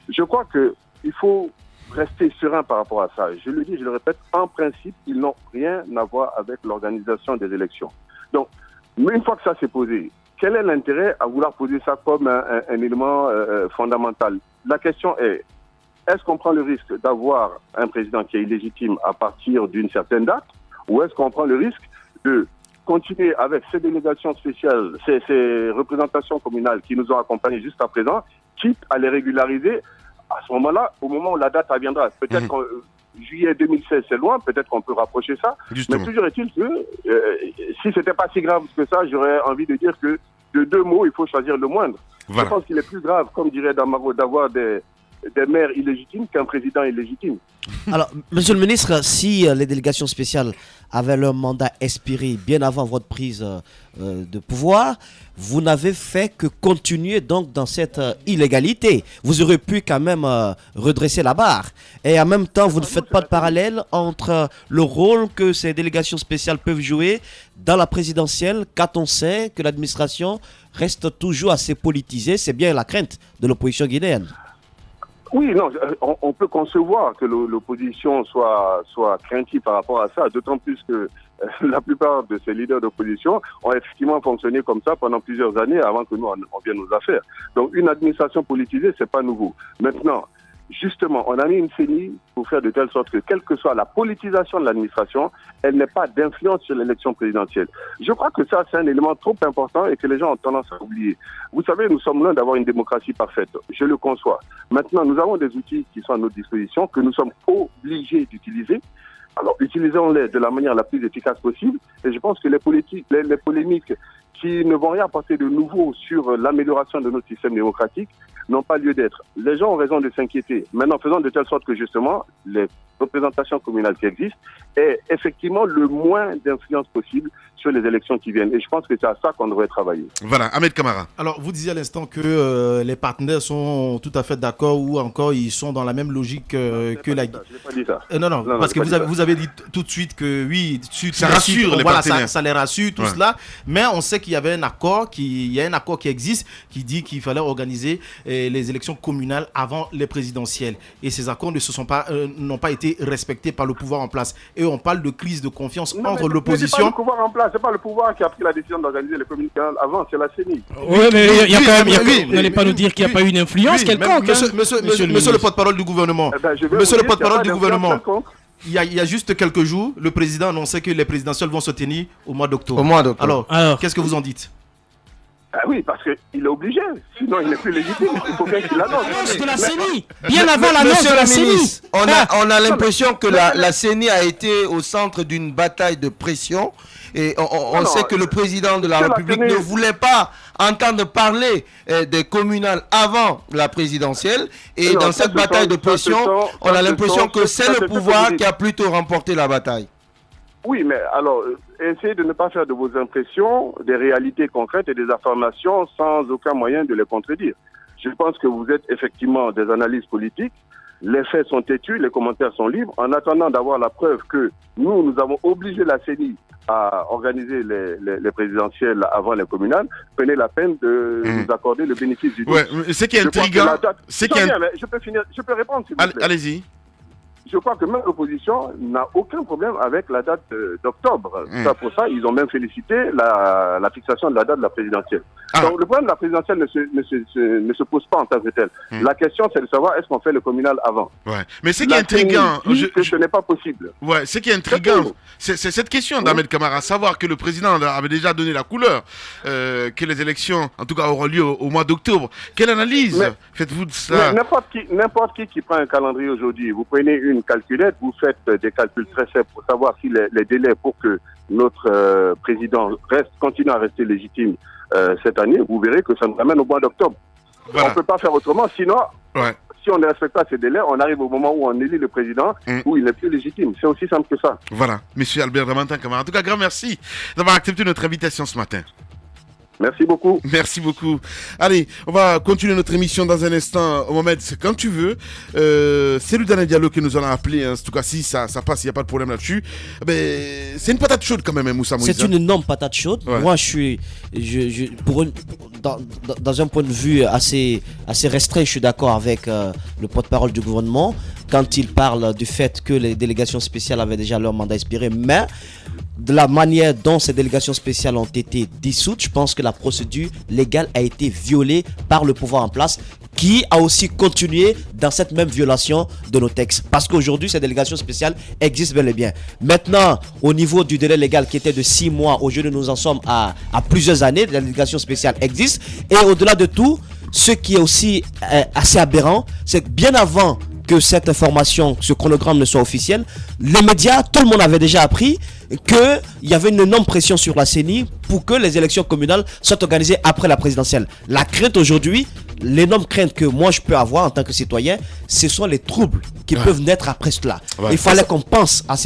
Je crois qu'il faut rester serein par rapport à ça. Je le dis, je le répète, en principe, ils n'ont rien à voir avec l'organisation des élections. Donc, mais une fois que ça s'est posé, quel est l'intérêt à vouloir poser ça comme un élément fondamental? La question est-ce qu'on prend le risque d'avoir un président qui est illégitime à partir d'une certaine date, ou est-ce qu'on prend le risque de continuer avec ces délégations spéciales, ces représentations communales qui nous ont accompagnés jusqu'à présent, quitte à les régulariser à ce moment-là, au moment où la date viendra? Peut-être qu'en juillet 2016, c'est loin, peut-être qu'on peut rapprocher ça. Justement. Mais toujours est-il que si c'était pas si grave que ça, j'aurais envie de dire que de deux mots, il faut choisir le moindre. Voilà. Je pense qu'il est plus grave, comme dirait Damaro, d'avoir des maires illégitimes qu'un président illégitime. Alors, monsieur le ministre, si les délégations spéciales avaient leur mandat expiré bien avant votre prise de pouvoir, vous n'avez fait que continuer donc dans cette illégalité. Vous aurez pu quand même redresser la barre. Et en même temps, vous ne faites pas de parallèle entre le rôle que ces délégations spéciales peuvent jouer dans la présidentielle, quand on sait que l'administration reste toujours assez politisée. C'est bien la crainte de l'opposition guinéenne. Oui, non, on peut concevoir que l'opposition soit craintive par rapport à ça, d'autant plus que la plupart de ces leaders d'opposition ont effectivement fonctionné comme ça pendant plusieurs années avant que nous on vienne nos affaires. Donc une administration politisée, c'est pas nouveau. Maintenant, justement, on a mis une CENI pour faire de telle sorte que, quelle que soit la politisation de l'administration, elle n'ait pas d'influence sur l'élection présidentielle. Je crois que ça, c'est un élément trop important et que les gens ont tendance à oublier. Vous savez, nous sommes loin d'avoir une démocratie parfaite. Je le conçois. Maintenant, nous avons des outils qui sont à notre disposition, que nous sommes obligés d'utiliser. Alors, utilisons-les de la manière la plus efficace possible. Et je pense que les polémiques qui ne vont rien apporter de nouveau sur l'amélioration de notre système démocratique n'ont pas lieu d'être. Les gens ont raison de s'inquiéter. Maintenant, faisons de telle sorte que justement, les représentations communales qui existent aient effectivement le moins d'influence possible sur les élections qui viennent. Et je pense que c'est à ça qu'on devrait travailler. Voilà, Ahmed Kamara. Alors, vous disiez à l'instant que les partenaires sont tout à fait d'accord ou encore ils sont dans la même logique que la... Je n'ai pas dit ça. Non, parce que vous avez dit tout de suite que oui, ça rassure les partenaires. Ça les rassure, tout cela. Mais on sait qu'il y avait un accord, il y a un accord qui existe qui dit qu'il fallait organiser les élections communales avant les présidentielles. Et ces accords n'ont pas été respectés par le pouvoir en place. Et on parle de crise de confiance entre l'opposition... C'est pas le pouvoir en place, c'est pas le pouvoir qui a pris la décision d'organiser les communales avant, c'est la CENI. Oui, mais il y a quand même... Vous n'allez pas nous dire qu'il n'y a pas eu une influence quelconque. Monsieur le porte-parole du gouvernement. Monsieur le porte-parole du gouvernement. Il y a juste quelques jours, le président annonçait que les présidentielles vont se tenir au mois d'octobre. Alors, qu'est-ce que vous en dites? Oui, parce qu'il est obligé, sinon il n'est plus légitime. Il faut bien qu'il l'annonce. De la CENI, bien avant l'annonce de la CENI. On a l'impression que la CENI a été au centre d'une bataille de pression. Et on sait que le président de la République ne voulait pas entendre parler des communales avant la présidentielle. Et dans cette bataille de pression, on a l'impression que c'est le pouvoir qui a plutôt remporté la bataille. Oui, mais alors, essayez de ne pas faire de vos impressions des réalités concrètes et des affirmations sans aucun moyen de les contredire. Je pense que vous êtes effectivement des analyses politiques. Les faits sont têtus, les commentaires sont libres. En attendant d'avoir la preuve que nous avons obligé la CENI à organiser les présidentielles avant les communales, prenez la peine de nous accorder le bénéfice du doute. Ouais, ce qui est intriguant, je peux répondre s'il vous plaît. Allez-y. Je crois que même l'opposition n'a aucun problème avec la date d'octobre. Pour ça, ils ont même félicité la fixation de la date de la présidentielle. Donc le problème de la présidentielle ne se pose pas en tant que tel. La question, c'est de savoir est-ce qu'on fait le communal avant. Ouais. Mais ce qui est intriguant, ce n'est pas possible. Ouais, ce qui est intriguant, c'est cette question d'Ahmed Kamara, savoir que le président avait déjà donné la couleur, que les élections, en tout cas, auront lieu au mois d'octobre. Quelle analyse faites-vous de ça? N'importe qui prend un calendrier aujourd'hui, vous prenez une calculette, vous faites des calculs très simples pour savoir si les délais pour que notre président continue à rester légitime cette année, vous verrez que ça nous amène au mois d'octobre. Voilà. On ne peut pas faire autrement, sinon si on ne respecte pas ces délais, on arrive au moment où on élit le président, où il n'est plus légitime. C'est aussi simple que ça. Voilà, monsieur Albert Dramantin Camara. En tout cas, grand merci d'avoir accepté notre invitation ce matin. Merci beaucoup. Merci beaucoup. Allez, on va continuer notre émission dans un instant. Mohamed, quand tu veux. C'est le dernier dialogue que nous allons appeler. En tout cas, si ça passe, il n'y a pas de problème là-dessus. C'est une patate chaude quand même, Moussa Moïse. C'est une énorme patate chaude. Ouais. Moi, dans un point de vue assez restreint, je suis d'accord avec le porte-parole du gouvernement quand il parle du fait que les délégations spéciales avaient déjà leur mandat expiré, mais de la manière dont ces délégations spéciales ont été dissoutes, je pense que la procédure légale a été violée par le pouvoir en place, qui a aussi continué dans cette même violation de nos textes. Parce qu'aujourd'hui, ces délégations spéciales existent bel et bien. Maintenant, au niveau du délai légal qui était de 6 mois, aujourd'hui nous en sommes à plusieurs années, la délégation spéciale existe. Et au-delà de tout, ce qui est aussi assez aberrant, c'est que bien avant que cette information, ce chronogramme ne soit officiel, les médias, tout le monde avait déjà appris qu'il y avait une énorme pression sur la CENI pour que les élections communales soient organisées après la présidentielle. La crainte aujourd'hui, l'énorme crainte que moi je peux avoir en tant que citoyen, ce sont les troubles qui peuvent naître après cela. Il fallait qu'on pense à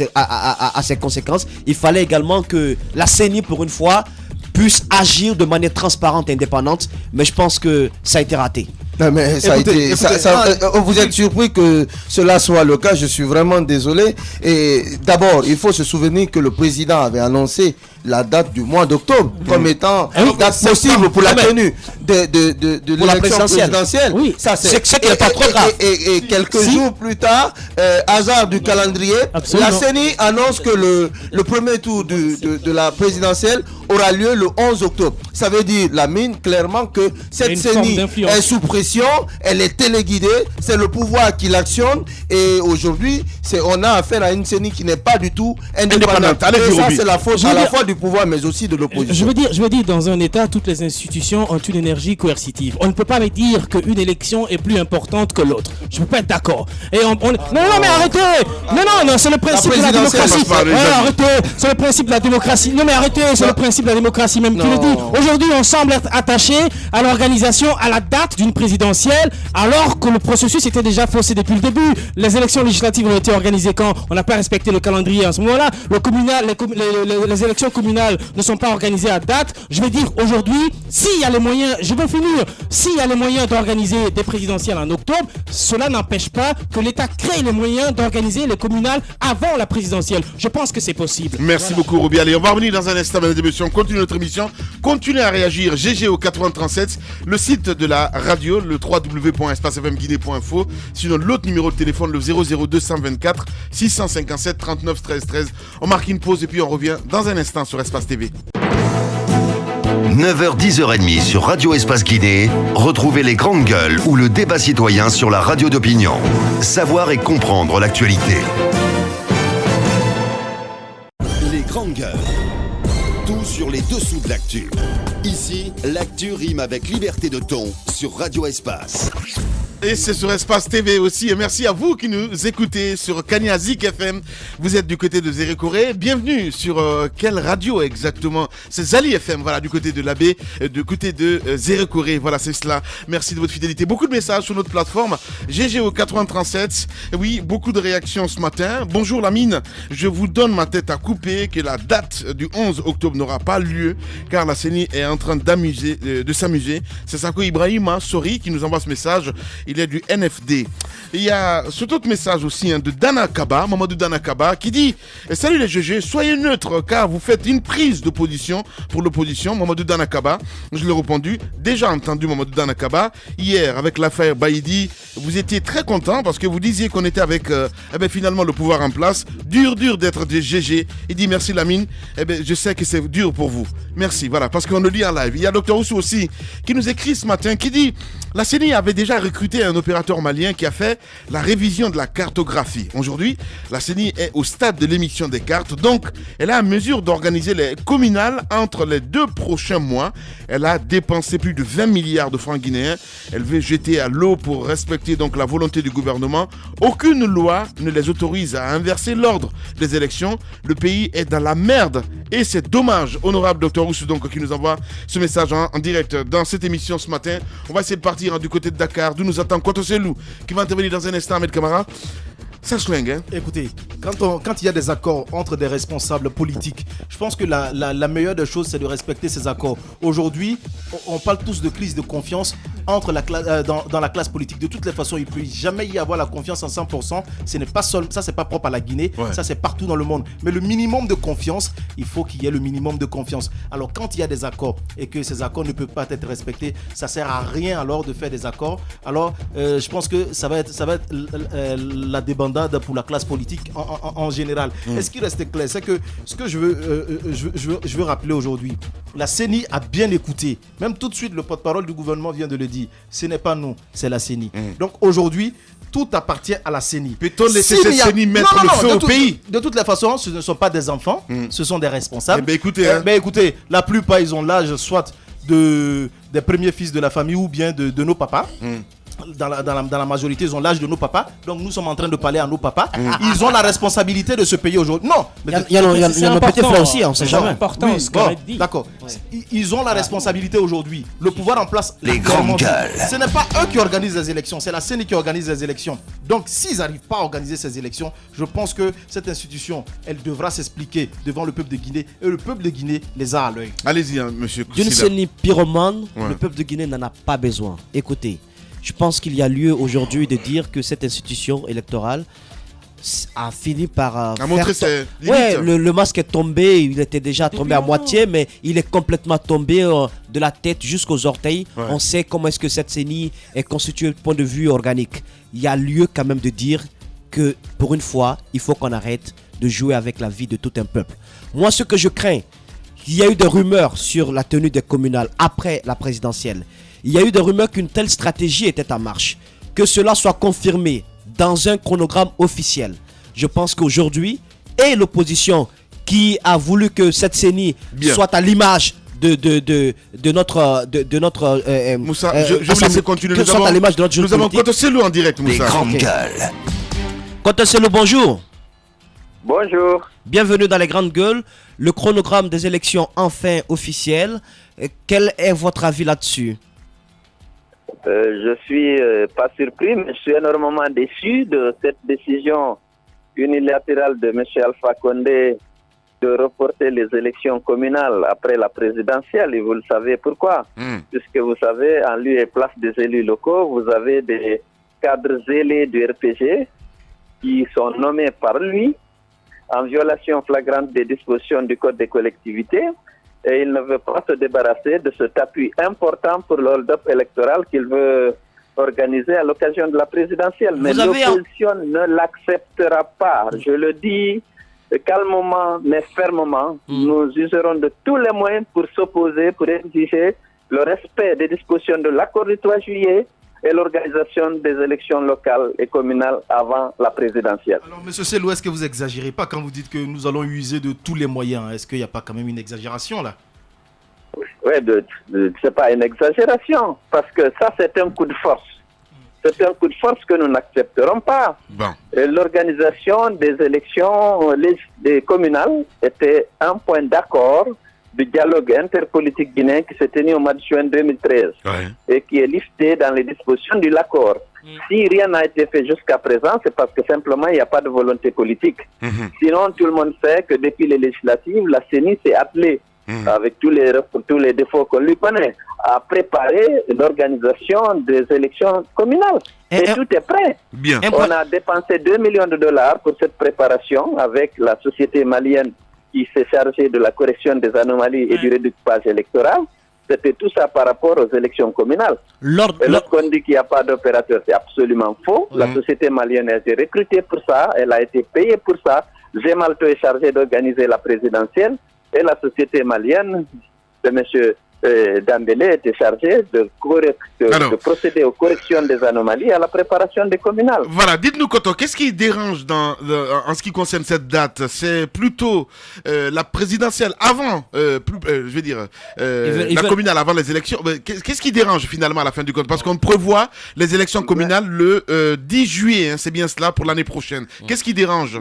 ces conséquences. Il fallait également que la CENI, pour une fois, puisse agir de manière transparente et indépendante, mais je pense que ça a été raté. Non, mais vous êtes surpris que cela soit le cas, je suis vraiment désolé. Et d'abord, il faut se souvenir que le président avait annoncé la date du mois d'octobre comme étant date possible pour la tenue de l'élection présidentielle. Oui, ça c'est pas trop grave. Et quelques jours plus tard, hasard du calendrier, la CENI annonce que le premier tour de la présidentielle aura lieu le 11 octobre. Ça veut dire, Lamine, clairement que cette CENI est sous pression, elle est téléguidée, c'est le pouvoir qui l'actionne, et aujourd'hui, on a affaire à une CENI qui n'est pas du tout indépendante. Et ça, c'est la faute à la fois du pouvoir, mais aussi de l'opposition. Je veux dire, dans un État, toutes les institutions ont une énergie coercitive. On ne peut pas me dire qu'une élection est plus importante que l'autre. Je ne peux pas être d'accord. Non, mais arrêtez. Non, c'est le principe de la démocratie. Arrêtez, c'est le principe de la démocratie. Non, mais arrêtez, c'est le principe de la démocratie même qui le dit. Aujourd'hui, on semble être attaché à l'organisation, à la date d'une présidentielle, alors que le processus était déjà faussé depuis le début. Les élections législatives ont été organisées quand on n'a pas respecté le calendrier à ce moment-là. Les élections communales ne sont pas organisées à date. Je vais dire aujourd'hui, s'il y a les moyens, s'il y a les moyens d'organiser des présidentielles en octobre, cela n'empêche pas que l'État crée les moyens d'organiser les communales avant la présidentielle. Je pense que c'est possible. Merci beaucoup, Roby. Allez, on va revenir dans un instant, mesdames et messieurs. On continue notre émission. Continuez à réagir. GG au 8037, le site de la radio, le www.espacefmguinée.info. Sinon, l'autre numéro de téléphone, le 00224 657 39 13 13. On marque une pause et puis on revient dans un instant sur Espace TV. 9h, 10h30 sur Radio Espace Guinée. Retrouvez les grandes gueules ou le débat citoyen sur la radio d'opinion. Savoir et comprendre l'actualité. Les grandes gueules. Tout sur les dessous de l'actu. Ici, l'actu rime avec liberté de ton sur Radio Espace. Et c'est sur Espace TV aussi. Et merci à vous qui nous écoutez sur Kania Zik FM. Vous êtes du côté de Zérékoré. Bienvenue sur quelle radio exactement? C'est Zali FM, voilà, du côté de la baie, du côté de Zérékoré. Voilà, c'est cela. Merci de votre fidélité. Beaucoup de messages sur notre plateforme GGO 8037. Oui, beaucoup de réactions ce matin. Bonjour Lamine, je vous donne ma tête à couper que la date du 11 octobre n'aura pas lieu car la CENI est en train de s'amuser. C'est Sako Ibrahima Sori qui nous envoie ce message. Il est du NFD. Il y a cet autre message aussi de Dana Kaba, Mamadou Dana Kaba, qui dit « Salut les GG, soyez neutres car vous faites une prise de position pour l'opposition. » Mamadou Dana Kaba, je l'ai répondu, déjà entendu Mamadou Dana Kaba. Hier, avec l'affaire Baïdi, vous étiez très content parce que vous disiez qu'on était avec finalement le pouvoir en place. Dur d'être des GG. Il dit « Merci Lamine, je sais que c'est dur pour vous. » Merci, voilà, parce qu'on le lit en live. Il y a Dr Oussou aussi qui nous écrit ce matin, qui dit « La CENI avait déjà recruté un opérateur malien qui a fait la révision de la cartographie. Aujourd'hui, la CENI est au stade de l'émission des cartes, donc elle est à mesure d'organiser les communales entre les 2 prochains mois. Elle a dépensé plus de 20 milliards de francs guinéens. Elle veut jeter à l'eau pour respecter donc la volonté du gouvernement. Aucune loi ne les autorise à inverser l'ordre des élections. Le pays est dans la merde et c'est dommage. Honorable Dr Oussou donc qui nous envoie ce message en direct dans cette émission ce matin. On va essayer de partir du côté de Dakar, d'où nous attend entend Kotoselou qui va intervenir dans un instant, Ahmed Camara. Ça swing, hein. Écoutez, quand il y a des accords entre des responsables politiques, je pense que la meilleure des choses, c'est de respecter ces accords. Aujourd'hui, on parle tous de crise de confiance entre dans la classe politique. De toutes les façons, il ne peut jamais y avoir la confiance en 100%. Ce n'est pas seul, ça, c'est pas propre à la Guinée, ça, c'est partout dans le monde. Mais le minimum de confiance, il faut qu'il y ait le minimum de confiance. Alors, quand il y a des accords et que ces accords ne peuvent pas être respectés, ça ne sert à rien alors de faire des accords. Alors, je pense que ça va être la débandade pour la classe politique en général. Est-ce qu'il reste clair? C'est que ce que je veux rappeler aujourd'hui, la CENI a bien écouté. Même tout de suite, le porte-parole du gouvernement vient de le dire. Ce n'est pas nous, c'est la CENI. Donc aujourd'hui, tout appartient à la CENI. Peut-on laisser cette CENI mettre le feu au pays? De toutes les façons, ce ne sont pas des enfants, ce sont des responsables. Écoutez, la plupart, ils ont l'âge soit des premiers fils de la famille ou bien de nos papas. Dans la majorité, ils ont l'âge de nos papas. Donc nous sommes en train de parler à nos papas. Ils ont la responsabilité de ce pays aujourd'hui. Non, il y a nos petits frères aussi, on ne sait jamais. C'est important, d'accord. Ils ont la responsabilité aujourd'hui. Le pouvoir en place. Les grandes gueules. Ce n'est pas eux qui organisent les élections, c'est la CENI qui organise les élections. Donc s'ils n'arrivent pas à organiser ces élections, je pense que cette institution, elle devra s'expliquer devant le peuple de Guinée. Et le peuple de Guinée les a à l'œil. Allez-y, hein, monsieur Koussila. D'une CENI pyromane, le peuple de Guinée n'en a pas besoin. Écoutez. Je pense qu'il y a lieu aujourd'hui de dire que cette institution électorale a fini par montrer ses limites. Le masque est tombé, il était déjà tombé à moitié, mais il est complètement tombé de la tête jusqu'aux orteils. On sait comment est-ce que cette CENI est constituée du point de vue organique. Il y a lieu quand même de dire que pour une fois, il faut qu'on arrête de jouer avec la vie de tout un peuple. Moi, ce que je crains, il y a eu des rumeurs sur la tenue des communales après la présidentielle. Il y a eu des rumeurs qu'une telle stratégie était en marche. Que cela soit confirmé dans un chronogramme officiel. Je pense qu'aujourd'hui, et l'opposition qui a voulu que cette CENI soit à l'image de notre Moussa, je vous laisse continuer. Nous avons Kotoselou en direct, Moussa. Les grandes gueules. Kotoselou, bonjour. Bonjour. Bienvenue dans les grandes gueules. Le chronogramme des élections enfin officiel. Quel est votre avis là-dessus? Je suis pas surpris, mais je suis énormément déçu de cette décision unilatérale de M. Alpha Condé de reporter les élections communales après la présidentielle. Et vous le savez pourquoi. Puisque vous savez, en lieu et place des élus locaux, vous avez des cadres zélés du RPG qui sont nommés par lui en violation flagrante des dispositions du Code des collectivités. Et il ne veut pas se débarrasser de cet appui important pour le hold-up électoral qu'il veut organiser à l'occasion de la présidentielle. Mais l'opposition ne l'acceptera pas. Je le dis calmement mais fermement. Nous userons de tous les moyens pour s'opposer, pour exiger le respect des dispositions de l'accord du 3 juillet et l'organisation des élections locales et communales avant la présidentielle. Alors, M. Selou, est-ce que vous exagérez pas quand vous dites que nous allons user de tous les moyens? Est-ce qu'il n'y a pas quand même une exagération là? Oui, c'est pas une exagération, parce que ça, c'est un coup de force. C'est un coup de force que nous n'accepterons pas. L'organisation des élections des communales était un point d'accord du dialogue interpolitique guinéen qui s'est tenu au mois de juin 2013 et qui est listé dans les dispositions de l'accord. Si rien n'a été fait jusqu'à présent, c'est parce que simplement il n'y a pas de volonté politique. Sinon, tout le monde sait que depuis les législatives, la CENI s'est attelée, avec tous les défauts qu'on lui connaît, à préparer l'organisation des élections communales. Et tout est prêt. On a dépensé 2 millions de dollars pour cette préparation avec la société malienne qui s'est chargé de la correction des anomalies et du redécoupage électoral. C'était tout ça par rapport aux élections communales. Lorsqu'on dit qu'il n'y a pas d'opérateur, c'est absolument faux. La société malienne a été recrutée pour ça, elle a été payée pour ça. Gemalto est chargé d'organiser la présidentielle et la société malienne de M. Dambélé était chargé de procéder aux corrections des anomalies à la préparation des communales. Voilà, dites-nous Koto, qu'est-ce qui dérange en ce qui concerne cette date? C'est plutôt la présidentielle avant, la communale avant les élections. Qu'est-ce qui dérange finalement à la fin du compte? Parce qu'on prévoit les élections communales le 10 juillet, hein, c'est bien cela pour l'année prochaine. Qu'est-ce qui dérange?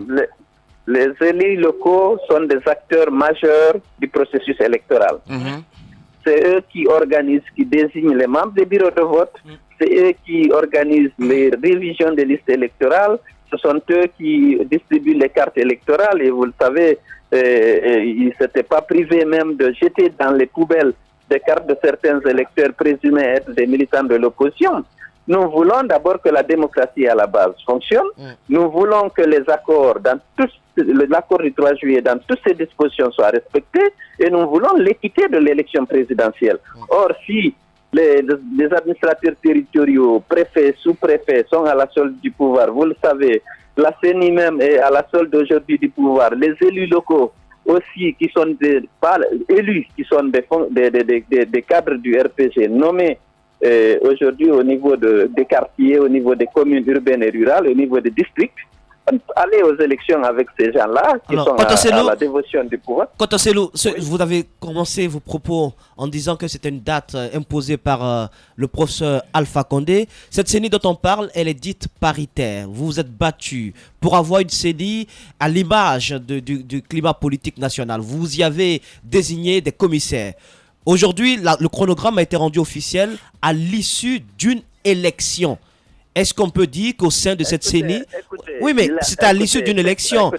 Les élus locaux sont des acteurs majeurs du processus électoral. c'est eux qui organisent, qui désignent les membres des bureaux de vote, c'est eux qui organisent les révisions des listes électorales, ce sont eux qui distribuent les cartes électorales et vous le savez, ils ne s'étaient pas privés même de jeter dans les poubelles des cartes de certains électeurs présumés être des militants de l'opposition. Nous voulons d'abord que la démocratie à la base fonctionne. Nous voulons que les accords, l'accord du 3 juillet, dans toutes ces dispositions soient respectés et nous voulons l'équité de l'élection présidentielle. Or, si les administrateurs territoriaux, préfets, sous-préfets sont à la solde du pouvoir, vous le savez, la CENI même est à la solde aujourd'hui du pouvoir, les élus locaux aussi qui sont pas élus, qui sont des cadres du RPG nommés aujourd'hui au niveau des quartiers, au niveau des communes urbaines et rurales, au niveau des districts, aller aux élections avec ces gens-là qui sont à la dévotion du pouvoir. Kotoselou, vous avez commencé vos propos en disant que c'était une date imposée par le professeur Alpha Condé. Cette CENI dont on parle, elle est dite paritaire. Vous vous êtes battu pour avoir une CENI à l'image du climat politique national. Vous y avez désigné des commissaires. Aujourd'hui, le chronogramme a été rendu officiel à l'issue d'une élection. Est-ce qu'on peut dire qu'au sein de cette CENI... Oui, mais c'est à l'issue d'une élection.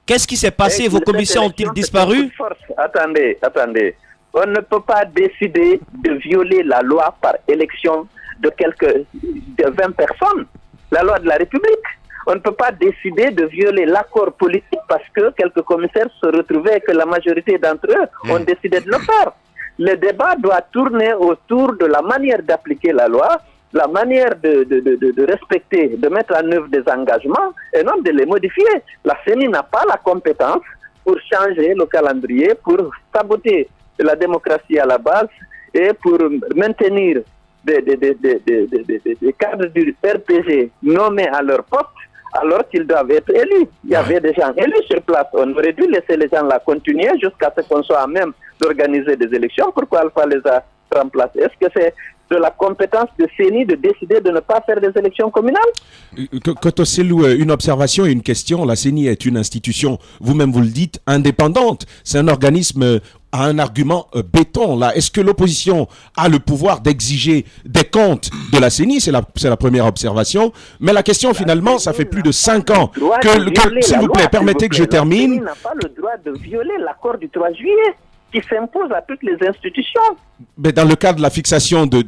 Qu'est-ce qui s'est passé? Vos commissaires ont-ils disparu? Attendez. On ne peut pas décider de violer la loi par élection de 20 personnes. La loi de la République. On ne peut pas décider de violer l'accord politique parce que quelques commissaires se retrouvaient et que la majorité d'entre eux ont décidé de le faire. Le débat doit tourner autour de la manière d'appliquer la loi, la manière de respecter, de mettre en œuvre des engagements et non de les modifier. La CENI n'a pas la compétence pour changer le calendrier, pour saboter la démocratie à la base et pour maintenir des cadres du RPG nommés à leur poste alors qu'ils doivent être élus. Il y avait des gens élus sur place. On aurait dû laisser les gens là continuer jusqu'à ce qu'on soit à même d'organiser des élections. Pourquoi Alpha les a remplacés? Est-ce que c'est de la compétence de CENI de décider de ne pas faire des élections communales? Kotoselou, une observation et une question. La CENI est une institution, vous-même vous le dites, indépendante. C'est un organisme à un argument béton. Là, est-ce que l'opposition a le pouvoir d'exiger des comptes de la CENI? C'est la première observation. Mais la question, finalement, ça fait plus de 5 ans que s'il vous plaît, permettez que je termine. La CENI n'a pas le droit de violer l'accord du 3 juillet. Qui s'impose à toutes les institutions. Mais dans le cadre de la fixation des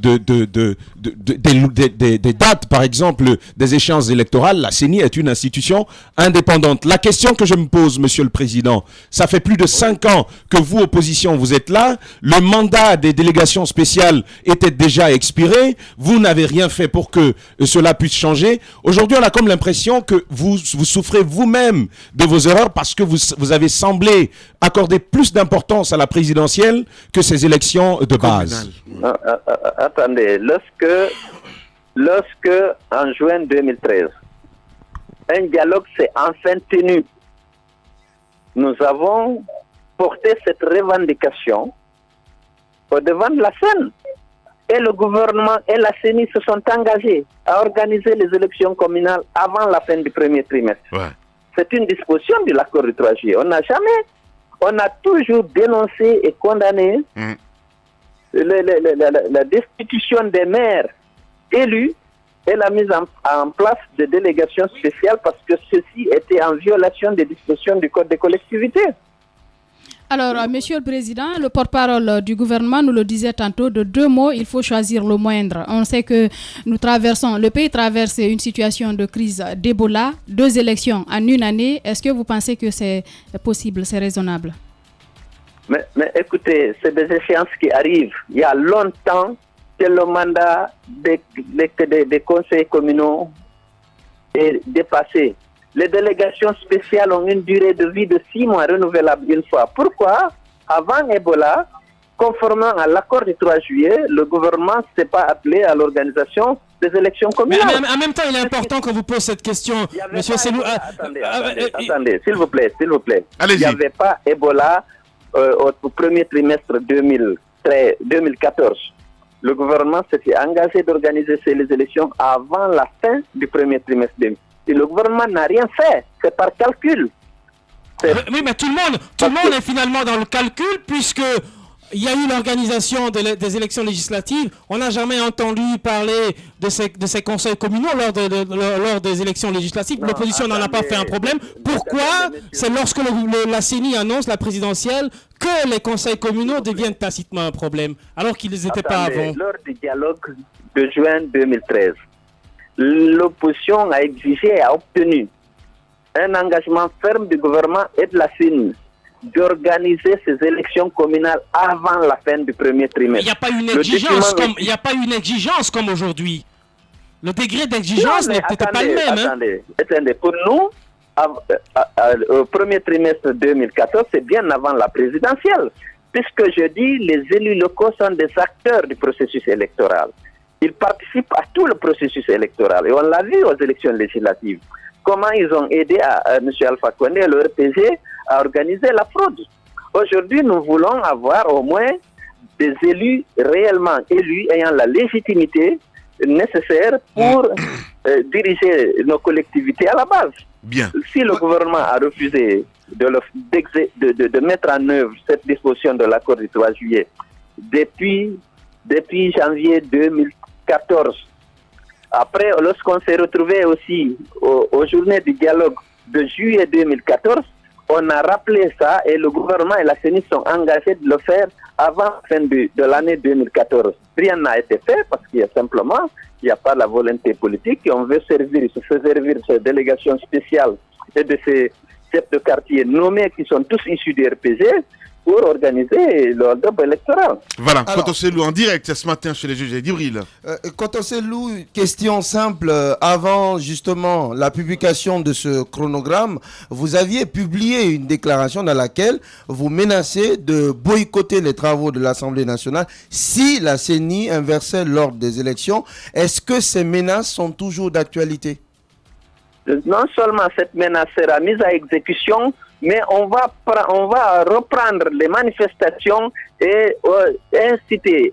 dates, par exemple, des échéances électorales, la CENI est une institution indépendante. La question que je me pose, Monsieur le Président, ça fait plus de 5 ans que vous, opposition, vous êtes là. Le mandat des délégations spéciales était déjà expiré. Vous n'avez rien fait pour que cela puisse changer. Aujourd'hui, on a comme l'impression que vous souffrez vous-même de vos erreurs parce que vous avez semblé accorder plus d'importance à la présidentielle que ces élections de base. Attendez, lorsque en juin 2013, un dialogue s'est enfin tenu, nous avons porté cette revendication au devant de la scène. Et le gouvernement et la CENI se sont engagés à organiser les élections communales avant la fin du premier trimestre. Ouais. C'est une disposition de l'accord du 3 juillet. On a toujours dénoncé et condamné la destitution des maires élus et la mise en place de délégations spéciales parce que ceci était en violation des dispositions du Code des collectivités. Alors, Monsieur le Président, le porte-parole du gouvernement nous le disait tantôt, de 2 mots, il faut choisir le moindre. On sait que le pays traverse une situation de crise d'Ebola, 2 élections en une année. Est-ce que vous pensez que c'est possible, c'est raisonnable? Mais écoutez, c'est des échéances qui arrivent. Il y a longtemps que le mandat des conseils communaux est dépassé. Les délégations spéciales ont une durée de vie de 6 mois renouvelable une fois. Pourquoi? Avant Ebola, conformément à l'accord du 3 juillet, le gouvernement ne s'est pas appelé à l'organisation des élections communales. Mais en même temps, il est important qu'on vous pose cette question, Monsieur Selou. Attendez, s'il vous plaît. Allez-y. Il n'y avait pas Ebola au premier trimestre 2014. Le gouvernement s'était engagé d'organiser les élections avant la fin du premier trimestre 2014. Et le gouvernement n'a rien fait, c'est par calcul. Oui, mais tout le monde est finalement dans le calcul puisque il y a eu l'organisation des élections législatives. On n'a jamais entendu parler de ces conseils communaux lors des élections législatives. L'opposition n'en a pas fait un problème. Pourquoi c'est lorsque la CENI annonce la présidentielle que les conseils communaux deviennent tacitement un problème, alors qu'ils n'étaient pas avant? Lors du dialogue de juin 2013, l'opposition a exigé et a obtenu un engagement ferme du gouvernement et de la CENI d'organiser ces élections communales avant la fin du premier trimestre. Il n'y a pas une exigence comme aujourd'hui. Le degré d'exigence n'est peut-être pas le même. Attendez. Pour nous, au premier trimestre 2014, c'est bien avant la présidentielle. Puisque je dis, les élus locaux sont des acteurs du processus électoral. Ils participent à tout le processus électoral. Et on l'a vu aux élections législatives. Comment ils ont aidé M. Alpha Condé et le RPG à organiser la fraude. Aujourd'hui, nous voulons avoir au moins des élus réellement élus ayant la légitimité nécessaire pour diriger nos collectivités à la base. Bien. Si le gouvernement a refusé de mettre en œuvre cette disposition de l'accord du 3 juillet depuis janvier 2014, après, lorsqu'on s'est retrouvé aussi aux journées du dialogue de juillet 2014, on a rappelé ça et le gouvernement et la CENI sont engagés de le faire avant la fin de l'année 2014. Rien n'a été fait parce qu'il y a pas la volonté politique et on veut se servir de ces délégations spéciales et de ces chefs de quartier nommés qui sont tous issus du RPG pour organiser le hold-up électoral. Voilà, Kotoselou en direct ce matin chez les juges d'Ibril. Kotoselou, question simple. Avant justement la publication de ce chronogramme, vous aviez publié une déclaration dans laquelle vous menacez de boycotter les travaux de l'Assemblée nationale si la CENI inversait l'ordre des élections. Est-ce que ces menaces sont toujours d'actualité? Non seulement cette menace sera mise à exécution, mais on va reprendre les manifestations et inciter,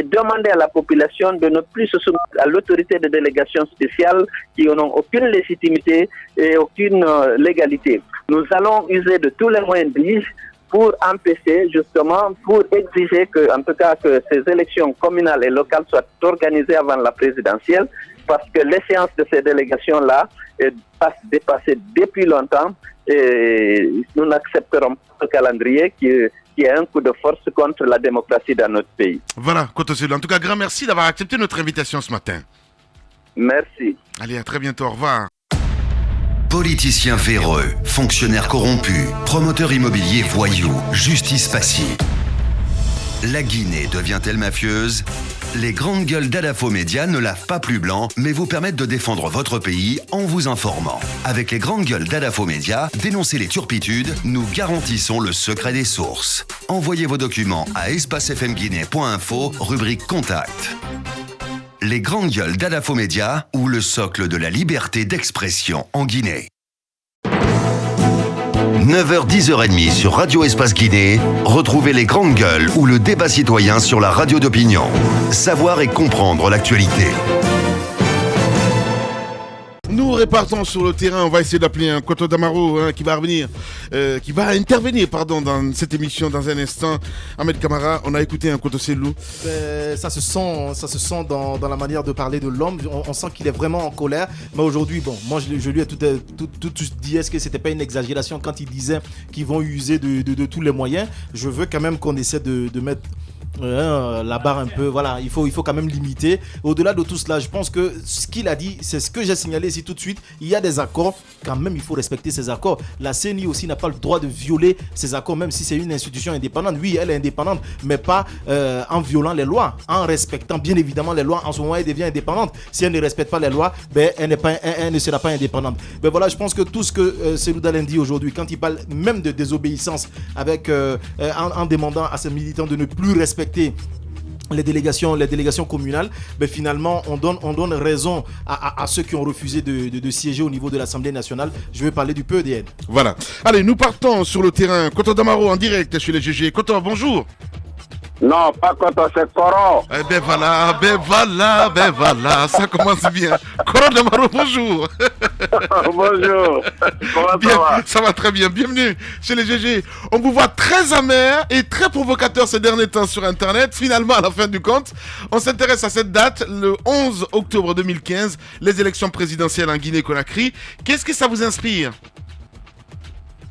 demander à la population de ne plus se soumettre à l'autorité de délégations spéciales qui n'ont aucune légitimité et aucune légalité. Nous allons user de tous les moyens dits pour empêcher, justement, pour exiger que, en tout cas, que ces élections communales et locales soient organisées avant la présidentielle, parce que l'échéance de ces délégations-là est dépassée depuis longtemps. Et nous n'accepterons pas ce calendrier qui est un coup de force contre la démocratie dans notre pays. Voilà, Kotoselou. En tout cas, grand merci d'avoir accepté notre invitation ce matin. Merci. Allez, à très bientôt. Au revoir. Politiciens véreux, fonctionnaires corrompus, promoteurs immobiliers voyous, justice passive. La Guinée devient-elle mafieuse? Les grandes gueules d'Adafo Média ne lavent pas plus blanc, mais vous permettent de défendre votre pays en vous informant. Avec les grandes gueules d'Adafo Média, dénoncez les turpitudes, nous garantissons le secret des sources. Envoyez vos documents à espacefmguinée.info, rubrique Contact. Les grandes gueules d'Adafo Média, ou le socle de la liberté d'expression en Guinée. 9h, 10h30 sur Radio Espace Guinée, retrouvez les grandes gueules ou le débat citoyen sur la radio d'opinion. Savoir et comprendre l'actualité. Nous repartons sur le terrain. On va essayer d'appeler un Koto Damaro qui va intervenir dans cette émission dans un instant. Ahmed Camara, on a écouté un Kotoselou. Ça se sent dans la manière de parler de l'homme. On sent qu'il est vraiment en colère. Mais aujourd'hui, moi je lui ai tout dit, est-ce que c'était pas une exagération quand il disait qu'ils vont user de tous les moyens? Je veux quand même qu'on essaie de mettre la barre un peu, voilà, il faut quand même limiter. Au-delà de tout cela, je pense que ce qu'il a dit, c'est ce que j'ai signalé ici tout de suite. Il y a des accords, quand même il faut respecter ces accords. La CENI aussi n'a pas le droit de violer ces accords, même si c'est une institution indépendante. Oui, elle est indépendante, mais pas en violant les lois, en respectant bien évidemment les lois. En ce moment, elle devient indépendante. Si elle ne respecte pas les lois, elle ne sera pas indépendante. Mais voilà, je pense que tout ce que Selou Dalein dit aujourd'hui, quand il parle même de désobéissance, en demandant à ses militants de ne plus respecter les délégations communales, mais finalement on donne raison à ceux qui ont refusé de siéger au niveau de l'Assemblée nationale. Je vais parler du PEDN. Voilà. Allez, nous partons sur le terrain. Koto Damaro en direct chez les GG. Koto, bonjour. Non, pas Koto, c'est Koro. Eh ben voilà, ça commence bien. Koro Damaro, bonjour. Bonjour. Comment Bien, ça va? ça va très bien, bienvenue chez les GG. On vous voit très amer et très provocateur ces derniers temps sur Internet. Finalement, à la fin du compte, on s'intéresse à cette date, le 11 octobre 2015, les élections présidentielles en Guinée-Conakry. Qu'est-ce que ça vous inspire?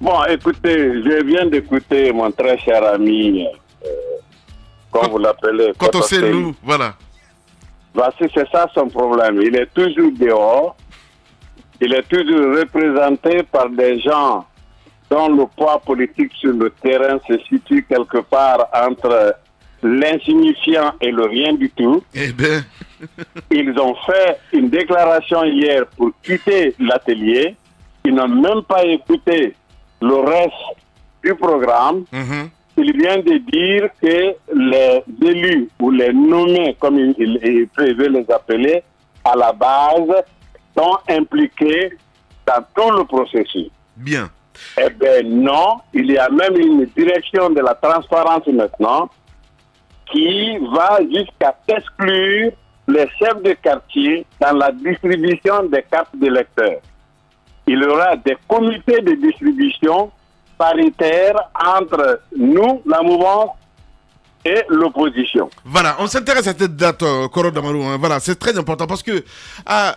Bon, écoutez, je viens d'écouter mon très cher ami, comme vous l'appelez, Koto Selou, voilà. Voici, c'est ça son problème. Il est toujours dehors. Il est toujours représenté par des gens dont le poids politique sur le terrain se situe quelque part entre l'insignifiant et le rien du tout. Eh bien. Ils ont fait une déclaration hier pour quitter l'atelier. Ils n'ont même pas écouté le reste du programme. Il vient de dire que les élus ou les nommés, comme il veut les appeler, à la base, sont impliqués dans tout le processus. Bien. Eh bien non, il y a même une direction de la transparence maintenant qui va jusqu'à exclure les chefs de quartier dans la distribution des cartes d'électeurs. Il y aura des comités de distribution paritaires entre nous, la mouvance, et l'opposition. Voilà, on s'intéresse à cette date, Koro Damaro. Voilà, c'est très important parce que à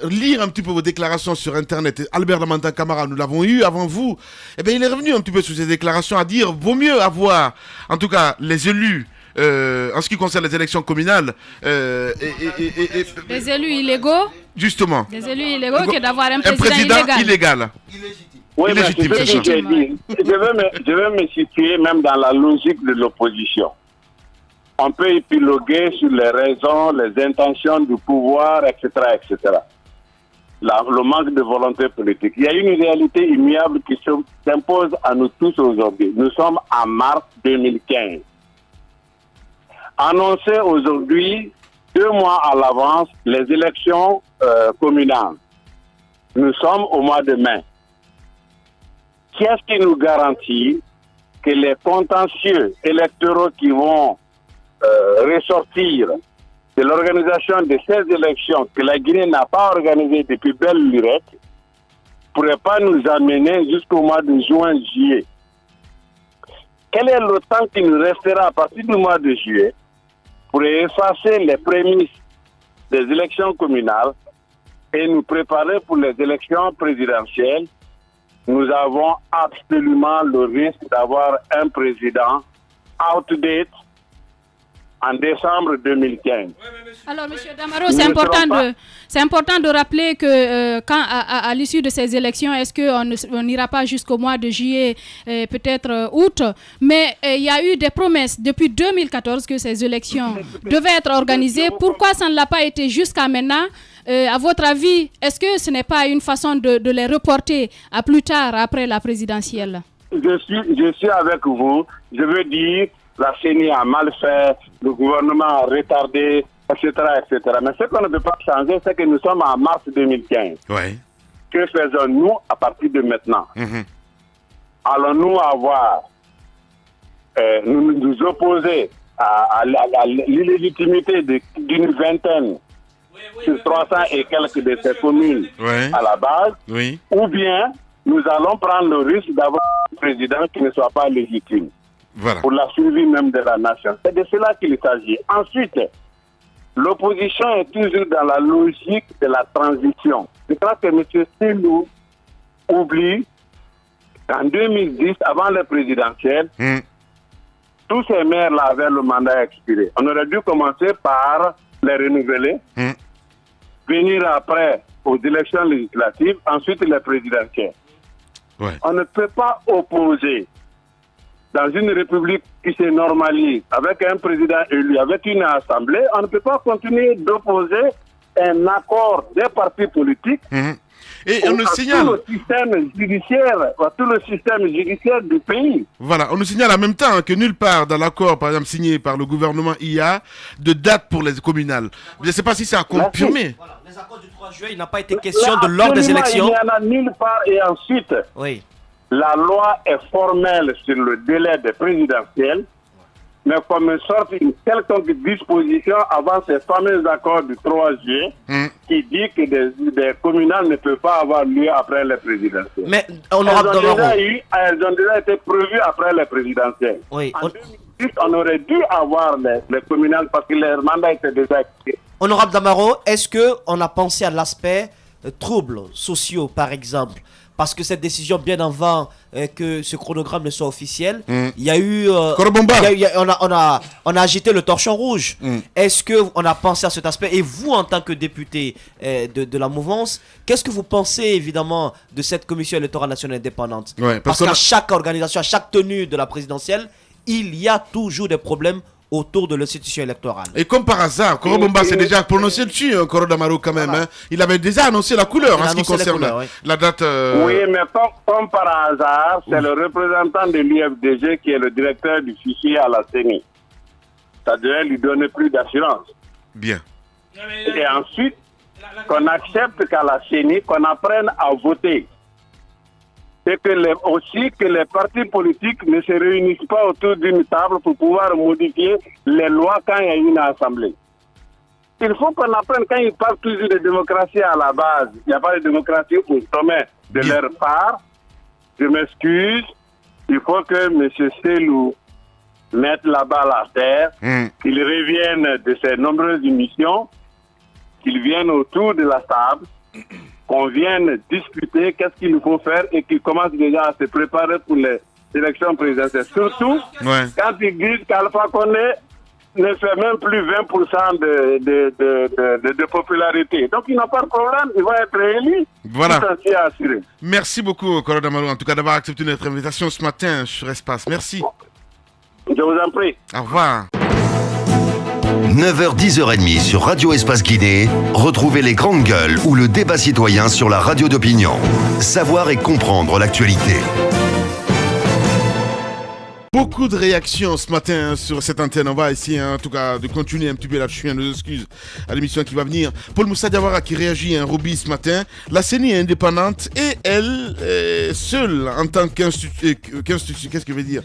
lire un petit peu vos déclarations sur Internet, Albert Lamantin Camara, nous l'avons eu avant vous, eh bien, il est revenu un petit peu sur ces déclarations à dire vaut mieux avoir, en tout cas, les élus. En ce qui concerne les élections communales, des élus illégaux. Justement. Des élus illégaux que d'avoir un président illégal. Oui, mais c'est ce que j'ai dit. Je veux me situer même dans la logique de l'opposition. On peut épiloguer sur les raisons, les intentions du pouvoir, etc., etc. Le manque de volonté politique. Il y a une réalité immuable qui s'impose à nous tous aujourd'hui. Nous sommes en mars 2015. Annoncer aujourd'hui, 2 mois à l'avance, les élections communales. Nous sommes au mois de mai. Qu'est-ce qui nous garantit que les contentieux électoraux qui vont ressortir de l'organisation de ces élections que la Guinée n'a pas organisées depuis belle lurette ne pourraient pas nous amener jusqu'au mois de juin-juillet? Quel est le temps qui nous restera à partir du mois de juillet pour effacer les prémices des élections communales et nous préparer pour les élections présidentielles? Nous avons absolument le risque d'avoir un président out-date en décembre 2015. Alors, M. Damaro, c'est important de rappeler que quand à l'issue de ces élections, est-ce qu'on n'ira pas jusqu'au mois de juillet, peut-être août, mais il y a eu des promesses depuis 2014 que ces élections devaient être organisées. Pourquoi ça ne l'a pas été jusqu'à maintenant? À votre avis, est-ce que ce n'est pas une façon de les reporter à plus tard, après la présidentielle? Je suis avec vous. Je veux dire, la CENI a mal fait, le gouvernement a retardé, etc., etc. Mais ce qu'on ne peut pas changer, c'est que nous sommes en mars 2015. Ouais. Que faisons-nous à partir de maintenant? Allons-nous avoir, nous opposer à l'illégitimité d'une vingtaine sur 300 et quelques de ces communes à la base, ou bien nous allons prendre le risque d'avoir un président qui ne soit pas légitime pour la survie même de la nation. C'est de cela qu'il s'agit. Ensuite, l'opposition est toujours dans la logique de la transition. Je crois que M. Selou oublie qu'en 2010, avant le présidentiel, tous ces maires-là avaient le mandat expiré. On aurait dû commencer par les renouveler, venir après aux élections législatives, ensuite les présidentielles. On ne peut pas opposer dans une république qui se normalise avec un président élu, avec une assemblée, on ne peut pas continuer d'opposer un accord des partis politiques et on nous signale tout le système judiciaire du pays. Voilà, on nous signale en même temps que nulle part dans l'accord, par exemple, signé par le gouvernement, il y a de date pour les communales. Je ne sais pas si c'est à confirmer. Voilà, les accords du 3 juillet, il n'a pas été question de l'ordre des élections. Il n'y en a nulle part. Et ensuite, la loi est formelle sur le délai des présidentielles. mais qu'on me sorte une quelconque disposition avant ces fameux accords du 3 juillet qui dit que des communales ne peuvent pas avoir lieu après les présidentielles. Mais elles ont déjà été prévues après les présidentielles. Oui. En 2018, on aurait dû avoir les communales parce que leur mandat était déjà acquis. Honorable Damaro, est-ce qu'on a pensé à l'aspect troubles sociaux, par exemple? Parce que cette décision, bien avant que ce chronogramme ne soit officiel, il y a eu... on a agité le torchon rouge. Est-ce qu'on a pensé à cet aspect? Et vous, en tant que député de la mouvance, qu'est-ce que vous pensez, évidemment, de cette commission électorale nationale indépendante? Parce qu'à chaque organisation, à chaque tenue de la présidentielle, il y a toujours des problèmes autour de l'institution électorale. Et comme par hasard, Korobomba s'est déjà prononcé dessus, Korodamaro quand même. Hein. Il avait déjà annoncé la couleur en ce qui concerne la date. Oui, mais comme par hasard, c'est le représentant de l'UFDG qui est le directeur du fichier à la CENI. Ça devait lui donner plus d'assurance. Bien. Et ensuite, qu'on accepte qu'à la CENI, qu'on apprenne à voter. Et aussi que les partis politiques ne se réunissent pas autour d'une table pour pouvoir modifier les lois quand il y a une assemblée. Il faut qu'on apprenne, quand ils parlent toujours de démocratie à la base, il n'y a pas de démocratie au sommet de leur part. Je m'excuse, il faut que M. Selou mette la balle à terre, qu'il revienne de ses nombreuses émissions, qu'il vienne autour de la table, qu'on vienne discuter qu'est-ce qu'il nous faut faire et qu'il commence déjà à se préparer pour les élections présidentielles. Surtout quand ils disent qu'Alpha Condé ne fait même plus 20% de popularité. Donc il n'a pas de problème, il va être élu. Voilà. Tout assuré. Merci beaucoup, Korodamaro, en tout cas d'avoir accepté notre invitation ce matin sur Espace. Merci. Je vous en prie. Au revoir. 9h, 10h30 sur Radio Espace Guidé, retrouvez les grandes gueules ou le débat citoyen sur la radio d'opinion. Savoir et comprendre l'actualité. Beaucoup de réactions ce matin sur cette antenne. On va essayer en tout cas de continuer un petit peu là-dessus. Nos excuses à l'émission qui va venir. Paul Moussa Diawara qui réagit à un Roby ce matin. La CENI est indépendante et elle, seule en tant qu'institution, qu'est-ce que je veux dire,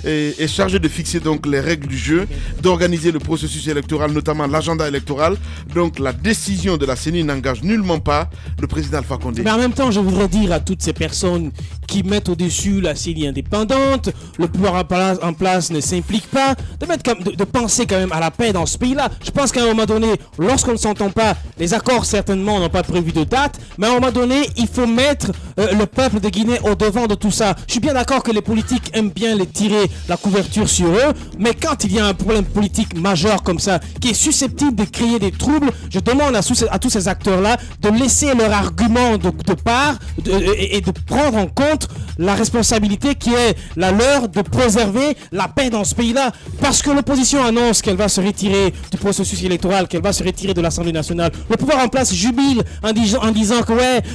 est chargée de fixer donc les règles du jeu, d'organiser le processus électoral, notamment l'agenda électoral. Donc la décision de la CENI n'engage nullement pas le président Alpha Condé. Mais en même temps, je voudrais dire à toutes ces personnes qui mettent au-dessus la CENI indépendante, le pouvoir en place ne s'implique pas, de penser quand même à la paix dans ce pays-là. Je pense qu'à un moment donné, lorsqu'on ne s'entend pas, les accords certainement n'ont pas prévu de date, mais à un moment donné, il faut mettre le peuple de Guinée au devant de tout ça. Je suis bien d'accord que les politiques aiment bien les tirer la couverture sur eux, mais quand il y a un problème politique majeur comme ça, qui est susceptible de créer des troubles, je demande à tous ces acteurs-là de laisser leur argument de part et de prendre en compte la responsabilité qui est la leur de préserver la paix dans ce pays-là. Parce que l'opposition annonce qu'elle va se retirer du processus électoral, qu'elle va se retirer de l'Assemblée nationale. Le pouvoir en place jubile en disant que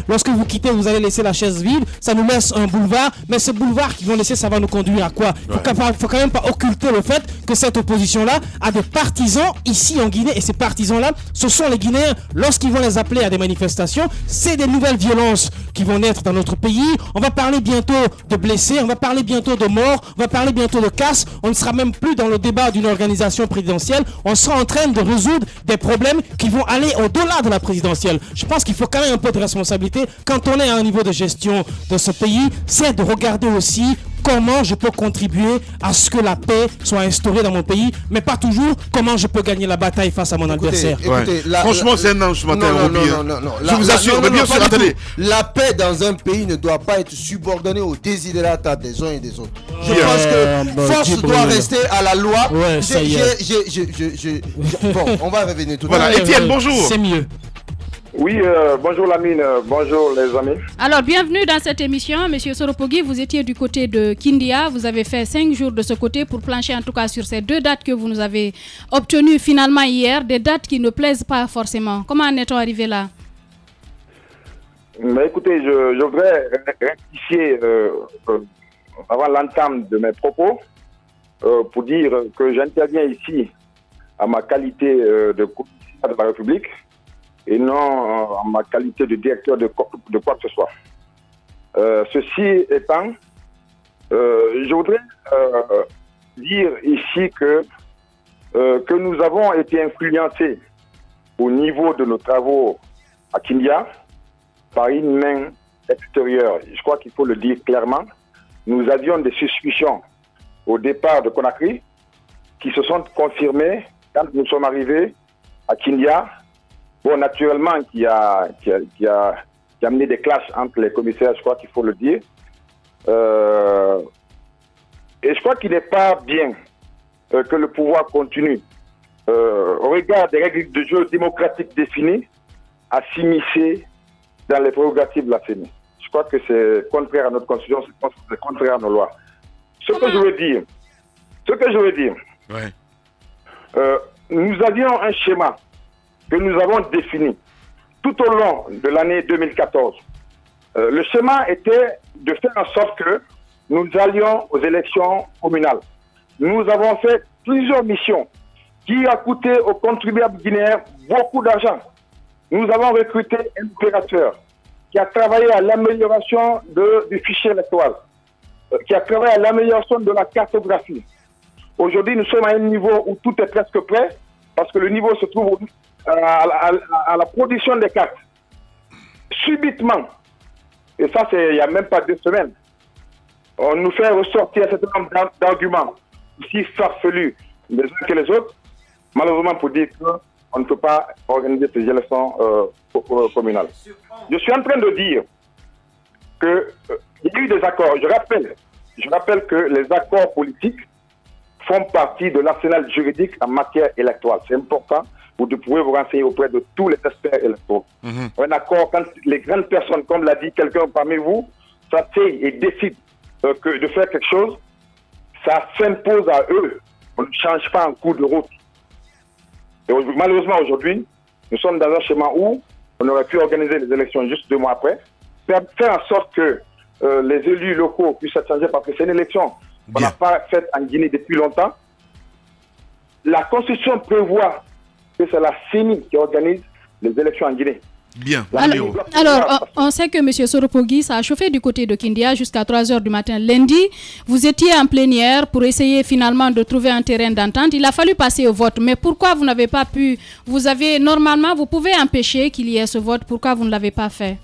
lorsque vous quittez, vous allez laisser la chaise vide. Ça nous laisse un boulevard. Mais ce boulevard qu'ils vont laisser, ça va nous conduire à quoi? Il faut quand même pas occulter le fait que cette opposition-là a des partisans ici en Guinée. Et ces partisans-là, ce sont les Guinéens. Lorsqu'ils vont les appeler à des manifestations, c'est des nouvelles violences qui vont naître dans notre pays. On va parler bientôt de blessés, on va parler bientôt de morts, on va parler bientôt de casse. On ne sera même plus dans le débat d'une organisation présidentielle. On sera en train de résoudre des problèmes qui vont aller au-delà de la présidentielle. Je pense qu'il faut quand même un peu de responsabilité quand on est à un niveau de gestion de ce pays, c'est de regarder aussi comment je peux contribuer à ce que la paix soit instaurée dans mon pays, mais pas toujours comment je peux gagner la bataille face à mon adversaire. Franchement, c'est un ange ce matin, Roby. Je vous assure, mais bien sûr, attendez. La paix dans un pays ne doit pas être subordonnée aux desiderata des uns et des autres. Je pense que force doit rester à la loi. Bon, on va revenir tout à l'heure. Voilà, Étienne, bonjour. C'est mieux. Oui, bonjour Lamine, bonjour les amis. Alors, bienvenue dans cette émission. Monsieur Soropogui, vous étiez du côté de Kindia. Vous avez fait 5 jours de ce côté pour plancher en tout cas sur ces 2 dates que vous nous avez obtenues finalement hier. Des dates qui ne plaisent pas forcément. Comment en est-on arrivé là? Mais écoutez, je voudrais rectifier avant l'entame de mes propos pour dire que j'interviens ici à ma qualité de commissaire de la République et non en ma qualité de directeur de quoi que ce soit. Ceci étant, je voudrais dire ici que nous avons été influencés au niveau de nos travaux à Kindia par une main extérieure. Je crois qu'il faut le dire clairement. Nous avions des suspicions au départ de Conakry qui se sont confirmées quand nous sommes arrivés à Kindia. Bon, naturellement, qui a amené des clashs entre les commissaires, je crois qu'il faut le dire. Et je crois qu'il n'est pas bien que le pouvoir continue, au regard des règles de jeu démocratiques définies, à s'immiscer dans les prérogatives de la CENI. Je crois que c'est contraire à notre constitution, c'est contraire à nos lois. Ce que je veux dire, nous avions un schéma que nous avons défini tout au long de l'année 2014. Le schéma était de faire en sorte que nous allions aux élections communales. Nous avons fait plusieurs missions qui ont coûté aux contribuables guinéens beaucoup d'argent. Nous avons recruté un opérateur qui a travaillé à l'amélioration du fichier électoral, qui a travaillé à l'amélioration de la cartographie. Aujourd'hui, nous sommes à un niveau où tout est presque prêt, parce que le niveau se trouve à la production des cartes. Subitement, et ça c'est il n'y a même pas 2 semaines, on nous fait ressortir un certain nombre d'arguments aussi farfelus les uns que les autres, malheureusement pour dire qu'on ne peut pas organiser ces élections communales. Je suis en train de dire qu'il y a eu des accords. Je rappelle que les accords politiques font partie de l'arsenal juridique en matière électorale. C'est important. Vous pouvez vous renseigner auprès de tous les experts électoraux. Un accord, quand les grandes personnes, comme l'a dit quelqu'un parmi vous, s'asseyent et décident de faire quelque chose, ça s'impose à eux. On ne change pas en cours de route. Et malheureusement, aujourd'hui, nous sommes dans un schéma où on aurait pu organiser les élections juste 2 mois après, faire en sorte que les élus locaux puissent être changés, parce que c'est une élection qu'on n'a pas faite en Guinée depuis longtemps. La Constitution prévoit que c'est la CENI qui organise les élections en Guinée. Bien. Alors, on sait que M. Soropogui, ça a chauffé du côté de Kindia jusqu'à 3h du matin lundi. Vous étiez en plénière pour essayer finalement de trouver un terrain d'entente. Il a fallu passer au vote. Mais pourquoi vous n'avez pas pu... Normalement, vous pouvez empêcher qu'il y ait ce vote. Pourquoi vous ne l'avez pas fait?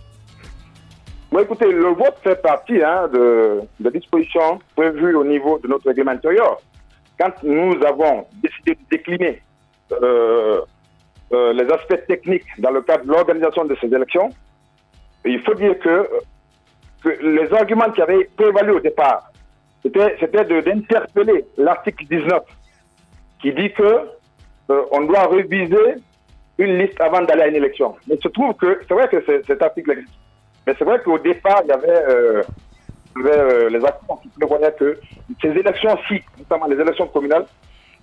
Bon, écoutez, le vote fait partie de dispositions prévues au niveau de notre règlement intérieur. Quand nous avons décidé de décliner les aspects techniques dans le cadre de l'organisation de ces élections, il faut dire que les arguments qui avaient prévalu au départ, c'était d'interpeller l'article 19 qui dit que on doit réviser une liste avant d'aller à une élection. Mais il se trouve que, c'est vrai que cet article existe, mais c'est vrai qu'au départ, il y avait les accords qui prévoyaient que ces élections-ci, notamment les élections communales,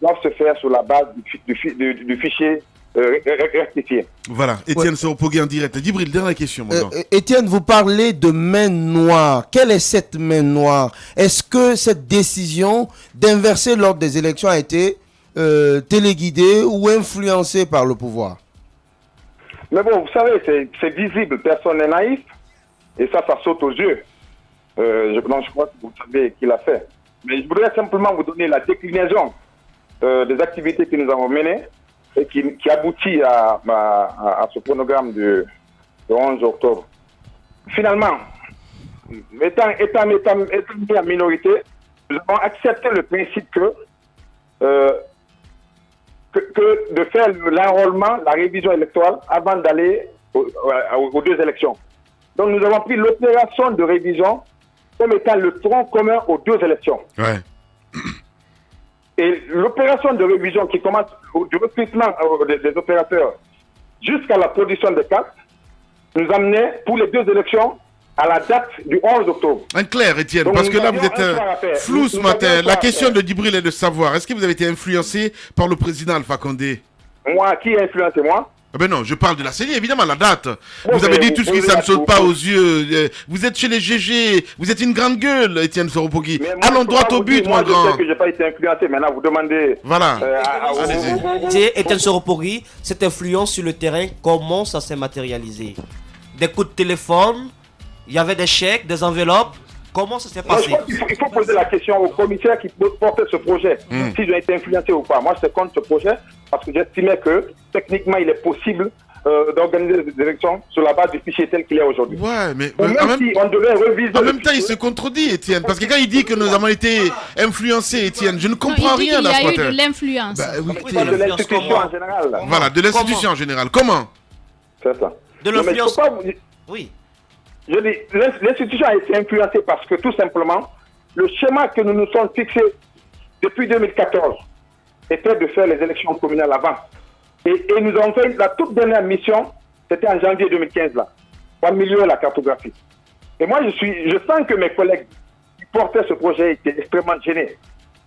doivent se faire sur la base du fichier rectifié. Voilà, Étienne Soropogui en direct. Djibril, dernière question. Étienne, vous parlez de main noire. Quelle est cette main noire? Est-ce que cette décision d'inverser l'ordre des élections a été téléguidée ou influencée par le pouvoir? Mais bon, vous savez, c'est visible, personne n'est naïf, et ça saute aux yeux. Je crois que vous savez qui l'a fait. Mais je voudrais simplement vous donner la déclinaison des activités que nous avons menées et qui aboutit à ce chronogramme du 11 octobre. Finalement, étant en minorité, nous avons accepté le principe que de faire l'enrôlement, la révision électorale avant d'aller aux 2 élections. Donc nous avons pris l'opération de révision comme étant le tronc commun aux 2 élections. Ouais. Et l'opération de révision qui commence du recrutement des opérateurs jusqu'à la production des cartes nous amenait pour les 2 élections à la date du 11 octobre. Un clair, Étienne, parce que là vous êtes flou ce matin. La question de Djibril est de savoir, est-ce que vous avez été influencé par le président Alpha Condé? Moi, qui a influencé moi? Ben non, je parle de la CENI, évidemment, la date. Vous avez dit tout ce qui ça ne saute pas aux yeux. Vous êtes chez les GG, vous êtes une grande gueule, Étienne Soropogui. Allons droit au but, mon grand. Je sais que je n'ai pas été influencé, maintenant vous demandez... Voilà. Étienne Soropogui, cette influence sur le terrain, comment ça s'est matérialisé? Des coups de téléphone, il y avait des chèques, des enveloppes, Comment ça s'est Moi, passé? je crois qu'il faut poser la question aux commissaires qui portaient ce projet, s'ils ont été influencés ou pas. Moi, je suis contre ce projet parce que j'estimais que techniquement, il est possible d'organiser des élections sur la base du fichier tel qu'il est aujourd'hui. Ouais, mais si on devait reviser. En même temps, il se contredit, Étienne, parce que quand il dit que nous avons été influencés, Étienne, je ne comprends rien dans ce matin. Il y a eu de l'influence. De l'institution en général. Voilà, de l'institution en général. Comment? C'est ça. De l'influence. Oui. Je dis, l'institution a été influencée parce que tout simplement, le schéma que nous nous sommes fixés depuis 2014 était de faire les élections communales avant. Et nous avons fait la toute dernière mission, c'était en janvier 2015 là, pour améliorer la cartographie. Et moi, je sens que mes collègues qui portaient ce projet étaient extrêmement gênés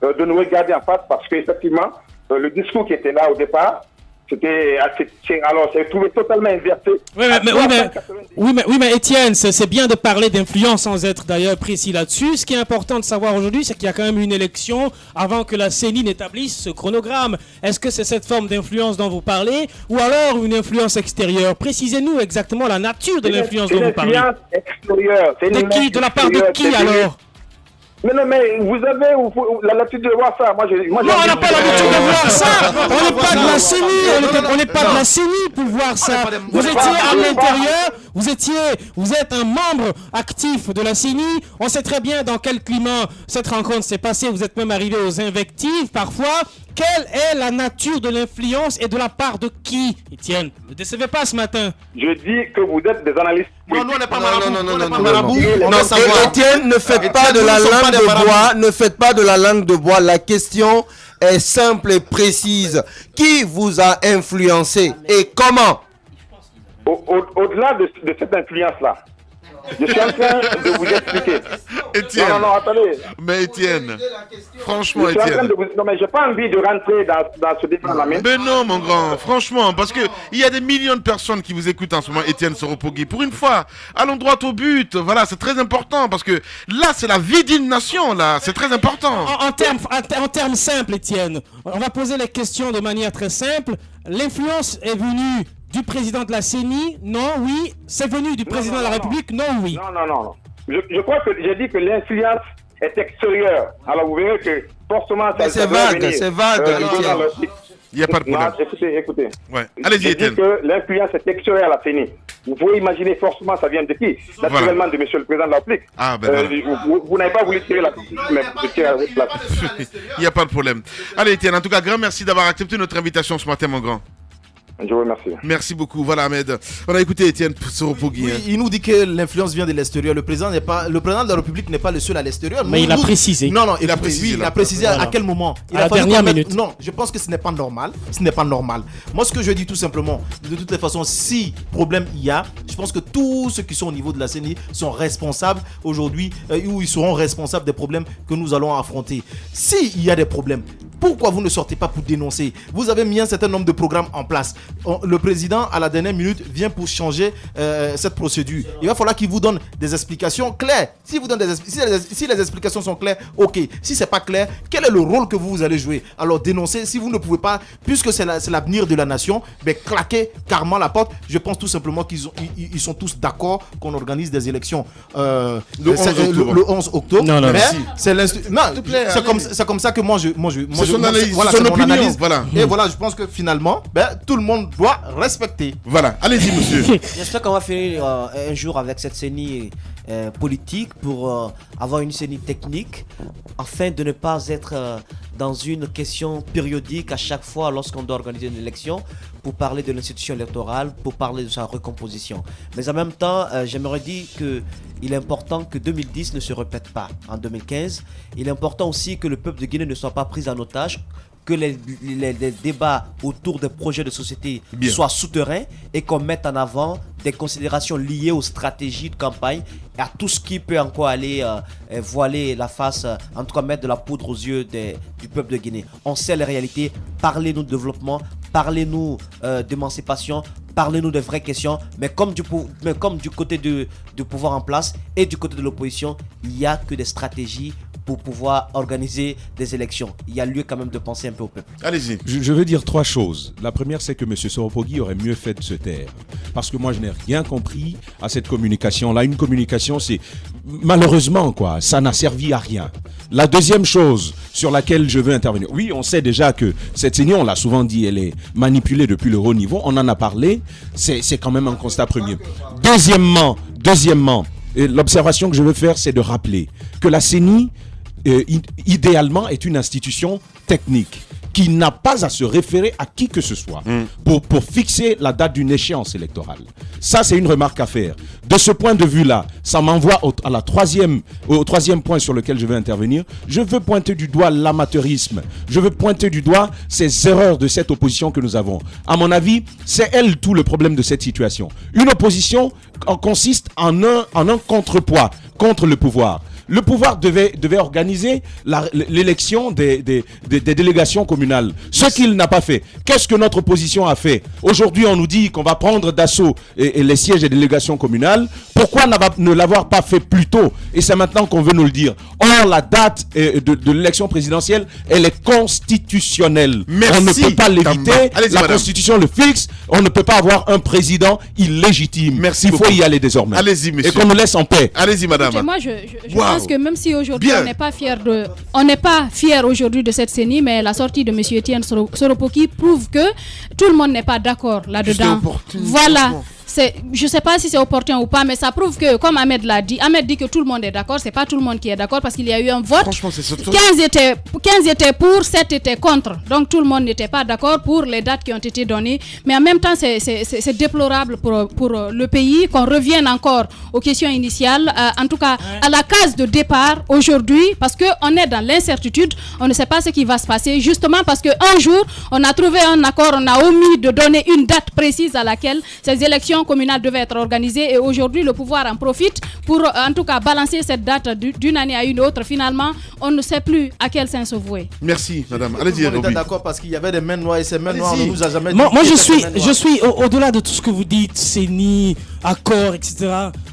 de nous regarder en face parce qu'effectivement, le discours qui était là au départ, c'est trouvé totalement inversé. Oui, mais Étienne, c'est bien de parler d'influence sans être d'ailleurs précis là-dessus. Ce qui est important de savoir aujourd'hui, c'est qu'il y a quand même une élection avant que la CENI n'établisse ce chronogramme. Est-ce que c'est cette forme d'influence dont vous parlez ou alors une influence extérieure? Précisez-nous exactement la nature de l'influence dont vous parlez. Une influence extérieure. De la part de qui alors? Mais non, mais vous avez l'habitude de voir ça. Non, on n'a pas l'habitude de voir ça. On n'est pas de la CENI. On n'est pas de la CENI pour voir ça. Vous étiez à l'intérieur. Vous êtes un membre actif de la CENI. On sait très bien dans quel climat cette rencontre s'est passée. Vous êtes même arrivé aux invectives parfois. Quelle est la nature de l'influence et de la part de qui, Étienne? Ne décevez pas ce matin. Je dis que vous êtes des analystes. Non, nous on n'est pas marabout. Étienne, ne faites pas de la langue de bois. Ne faites pas de la langue de bois. La question est simple et précise. Qui vous a influencé et comment? Au-delà de cette influence-là, je suis en train de vous expliquer. Étienne. Non, attendez. Mais Étienne, franchement, Étienne. Non, mais j'ai pas envie de rentrer dans ce débat-là. Mais non, mon grand, franchement, parce que il y a des millions de personnes qui vous écoutent en ce moment, Étienne Soropogui. Pour une fois, allons droit au but. Voilà, c'est très important parce que là, c'est la vie d'une nation, là. C'est très important. En termes simples, Étienne, on va poser les questions de manière très simple. L'influence est venue du président de la CENI? Non, oui. C'est venu du président de la République? Non, oui. Non. Je crois que j'ai dit que l'influence est extérieure. Alors vous verrez que forcément c'est vague, c'est vague. Il n'y a pas de problème. Non, écoutez. Ouais. Allez-y, Étienne. Je dis que l'influence est extérieure à la CENI. Vous pouvez imaginer forcément ça vient de qui? Naturellement de monsieur le président de la République. Vous n'avez pas voulu tirer la conclusion, mais vous tirez la Il n'y a pas de problème. Allez, Étienne, en tout cas, grand merci d'avoir accepté notre invitation ce matin, mon grand. Je vous remercie. Merci beaucoup. Voilà, Ahmed. On a écouté Étienne Soropogui. Oui, il nous dit que l'influence vient de l'extérieur. Le président de la République n'est pas le seul à l'extérieur. Mais il a précisé. Non, il a précisé à quel moment. À la dernière minute. Non, je pense que ce n'est pas normal. Moi, ce que je dis tout simplement, de toutes les façons, si problème il y a, je pense que tous ceux qui sont au niveau de la CENI sont responsables aujourd'hui, ou ils seront responsables des problèmes que nous allons affronter. S'il y a des problèmes, pourquoi vous ne sortez pas pour dénoncer? Vous avez mis un certain nombre de programmes en place. Le président, à la dernière minute, vient pour changer cette procédure. Il va falloir qu'il vous donne des explications claires. Si les explications sont claires, ok. Si c'est pas clair, quel est le rôle que vous allez jouer? Alors dénoncer, si vous ne pouvez pas, puisque c'est l'avenir de la nation, claquez carrément la porte. Je pense tout simplement qu'ils sont tous d'accord qu'on organise des élections le 11 octobre. Non, c'est comme ça que moi je son analyse, voilà, son opinion. Analyse. Voilà. Et voilà, je pense que finalement, tout le monde doit respecter. Voilà, allez-y, monsieur. J'espère qu'on va finir un jour avec cette CENI politique pour avoir une CENI technique, afin de ne pas être dans une question périodique à chaque fois lorsqu'on doit organiser une élection, pour parler de l'institution électorale, pour parler de sa recomposition. Mais en même temps, j'aimerais dire qu'il est important que 2010 ne se répète pas en 2015. Il est important aussi que le peuple de Guinée ne soit pas pris en otage, que les débats autour des projets de société soient souterrains et qu'on mette en avant des considérations liées aux stratégies de campagne et à tout ce qui peut encore aller voiler la face, en tout cas mettre de la poudre aux yeux du peuple de Guinée. On sait les réalités, parlez-nous de développement, parlez-nous d'émancipation, parlez-nous de vraies questions, mais comme du côté du pouvoir en place et du côté de l'opposition, il n'y a que des stratégies pour pouvoir organiser des élections. Il y a lieu quand même de penser un peu au peuple. Allez-y. Je veux dire 3 choses. La première, c'est que M. Soropogui aurait mieux fait de se taire. Parce que moi, je n'ai rien compris à cette communication-là. Une communication, c'est malheureusement, quoi, ça n'a servi à rien. La deuxième chose sur laquelle je veux intervenir, oui, on sait déjà que cette CENI, on l'a souvent dit, elle est manipulée depuis le haut niveau, on en a parlé, c'est quand même un constat premier. Deuxièmement, l'observation que je veux faire, c'est de rappeler que la CENI, idéalement, est une institution technique qui n'a pas à se référer à qui que ce soit pour fixer la date d'une échéance électorale. Ça, c'est une remarque à faire. De ce point de vue-là, ça m'envoie au troisième point sur lequel je veux intervenir. Je veux pointer du doigt l'amateurisme. Je veux pointer du doigt ces erreurs de cette opposition que nous avons. À mon avis, c'est elle tout le problème de cette situation. Une opposition consiste en un contrepoids contre le pouvoir. Le pouvoir devait organiser l'élection des délégations communales. Ce qu'il n'a pas fait. Qu'est-ce que notre opposition a fait? Aujourd'hui, on nous dit qu'on va prendre d'assaut les sièges des délégations communales. Pourquoi ne l'avoir pas fait plus tôt? Et c'est maintenant qu'on veut nous le dire. Or, la date de l'élection présidentielle, elle est constitutionnelle. Merci, on ne peut pas l'éviter. La madame. Constitution le fixe. On ne peut pas avoir un président illégitime. Merci Il faut beaucoup. y aller désormais. Allez-y, monsieur. Et qu'on nous laisse en paix. Allez-y, madame. Écoutez, moi, je pense que même si aujourd'hui Bien. on n'est pas fier aujourd'hui de cette CENI, mais la sortie de M. Etienne Soropoki prouve que tout le monde n'est pas d'accord là-dedans. Voilà. Je ne sais pas si c'est opportun ou pas, mais ça prouve que, comme Ahmed l'a dit, Ahmed dit que tout le monde est d'accord. C'est pas tout le monde qui est d'accord parce qu'il y a eu un vote. Franchement, c'est surtout... 15 étaient pour, 7 étaient contre. Donc tout le monde n'était pas d'accord pour les dates qui ont été données. Mais en même temps, c'est déplorable pour le pays qu'on revienne encore aux questions initiales. En tout cas, à la case de départ aujourd'hui, parce qu'on est dans l'incertitude, on ne sait pas ce qui va se passer. Justement parce qu'un jour, on a trouvé un accord, on a omis de donner une date précise à laquelle ces élections communales devaient être organisées. Et aujourd'hui, le pouvoir en profite pour, en tout cas, balancer cette date d'une année à une autre. Finalement, on ne sait plus à quel sens se vouer. Merci, madame. Allez-y, on était d'accord parce qu'il y avait des mains noires et ces mains noires, on ne nous a jamais dit. Moi, je suis au-delà de tout ce que vous dites, CENI, accord, etc.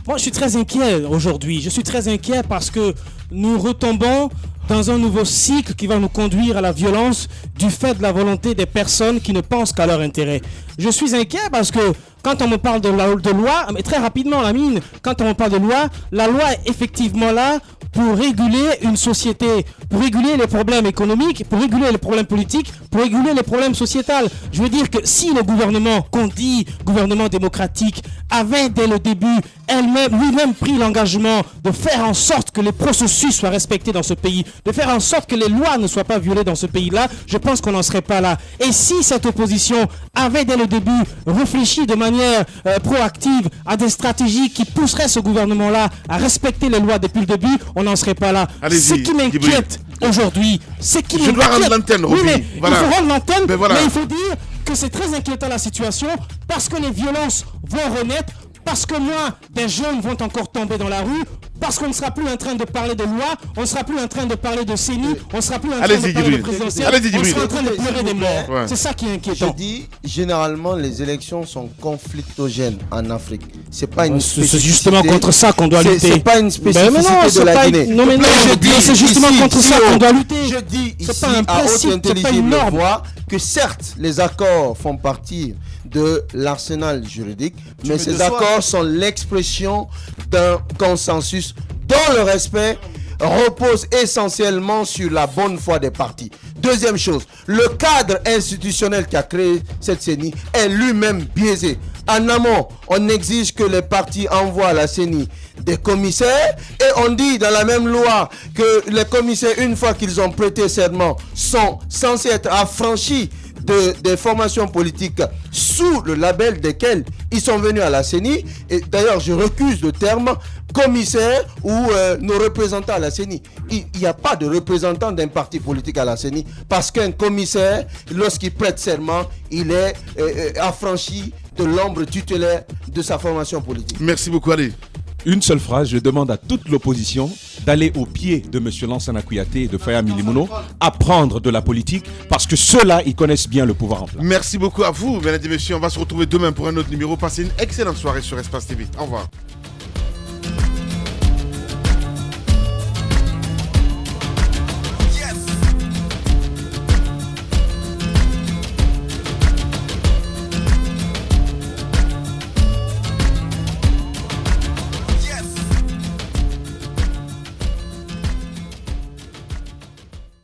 Moi, je suis très inquiet aujourd'hui. Je suis très inquiet parce que nous retombons dans un nouveau cycle qui va nous conduire à la violence du fait de la volonté des personnes qui ne pensent qu'à leur intérêt. Je suis inquiet parce que quand on me parle de loi, mais très rapidement, Lamine, quand on me parle de loi, la loi est effectivement là pour réguler une société, pour réguler les problèmes économiques, pour réguler les problèmes politiques, pour réguler les problèmes sociétals. Je veux dire que si le gouvernement, qu'on dit gouvernement démocratique, avait dès le début lui-même pris l'engagement de faire en sorte que les processus soient respectés dans ce pays, de faire en sorte que les lois ne soient pas violées dans ce pays-là, je pense qu'on n'en serait pas là. Et si cette opposition avait dès le début réfléchi de manière proactive à des stratégies qui pousseraient ce gouvernement-là à respecter les lois depuis le début, on n'en serait pas là. Ce qui m'inquiète aujourd'hui, c'est qu'il Je dois rendre l'antenne, Oui, mais voilà. il faut rendre l'antenne, voilà. mais il faut dire que c'est très inquiétant la situation parce que les violences vont renaître, parce que des jeunes vont encore tomber dans la rue, parce qu'on ne sera plus en train de parler de loi, on ne sera plus en train de parler de CENI, on ne sera plus en train de parler de présidentielle, on sera en train de pleurer des morts. Ouais. C'est ça qui est inquiétant. Je dis, généralement, les élections sont conflictogènes en Afrique. C'est pas une C'est justement contre ça qu'on doit lutter. C'est pas une spécificité de la Guinée. Non, mais non, c'est justement contre ça qu'on doit lutter. Je dis ici, pas un à haute principe, intelligible voix, que certes, les accords font partie de l'arsenal juridique, mais ces accords sont l'expression d'un consensus dont le respect repose essentiellement sur la bonne foi des partis. Deuxième chose, le cadre institutionnel qui a créé cette CENI est lui-même biaisé. En amont, on exige que les partis envoient à la CENI des commissaires et on dit dans la même loi que les commissaires, une fois qu'ils ont prêté serment, sont censés être affranchis des formations politiques sous le label desquelles ils sont venus à la CENI. Et d'ailleurs, je recuse le terme commissaire ou nos représentants à la CENI. Il n'y a pas de représentant d'un parti politique à la CENI parce qu'un commissaire, lorsqu'il prête serment, il est affranchi de l'ombre tutélaire de sa formation politique. Merci beaucoup, allez. Une seule phrase, je demande à toute l'opposition d'aller au pied de M. Lansana Kouyaté et de Faya Milimono, apprendre de la politique, parce que ceux-là, ils connaissent bien le pouvoir en place. Merci beaucoup à vous, mesdames et messieurs. On va se retrouver demain pour un autre numéro. Passez une excellente soirée sur Espace TV. Au revoir.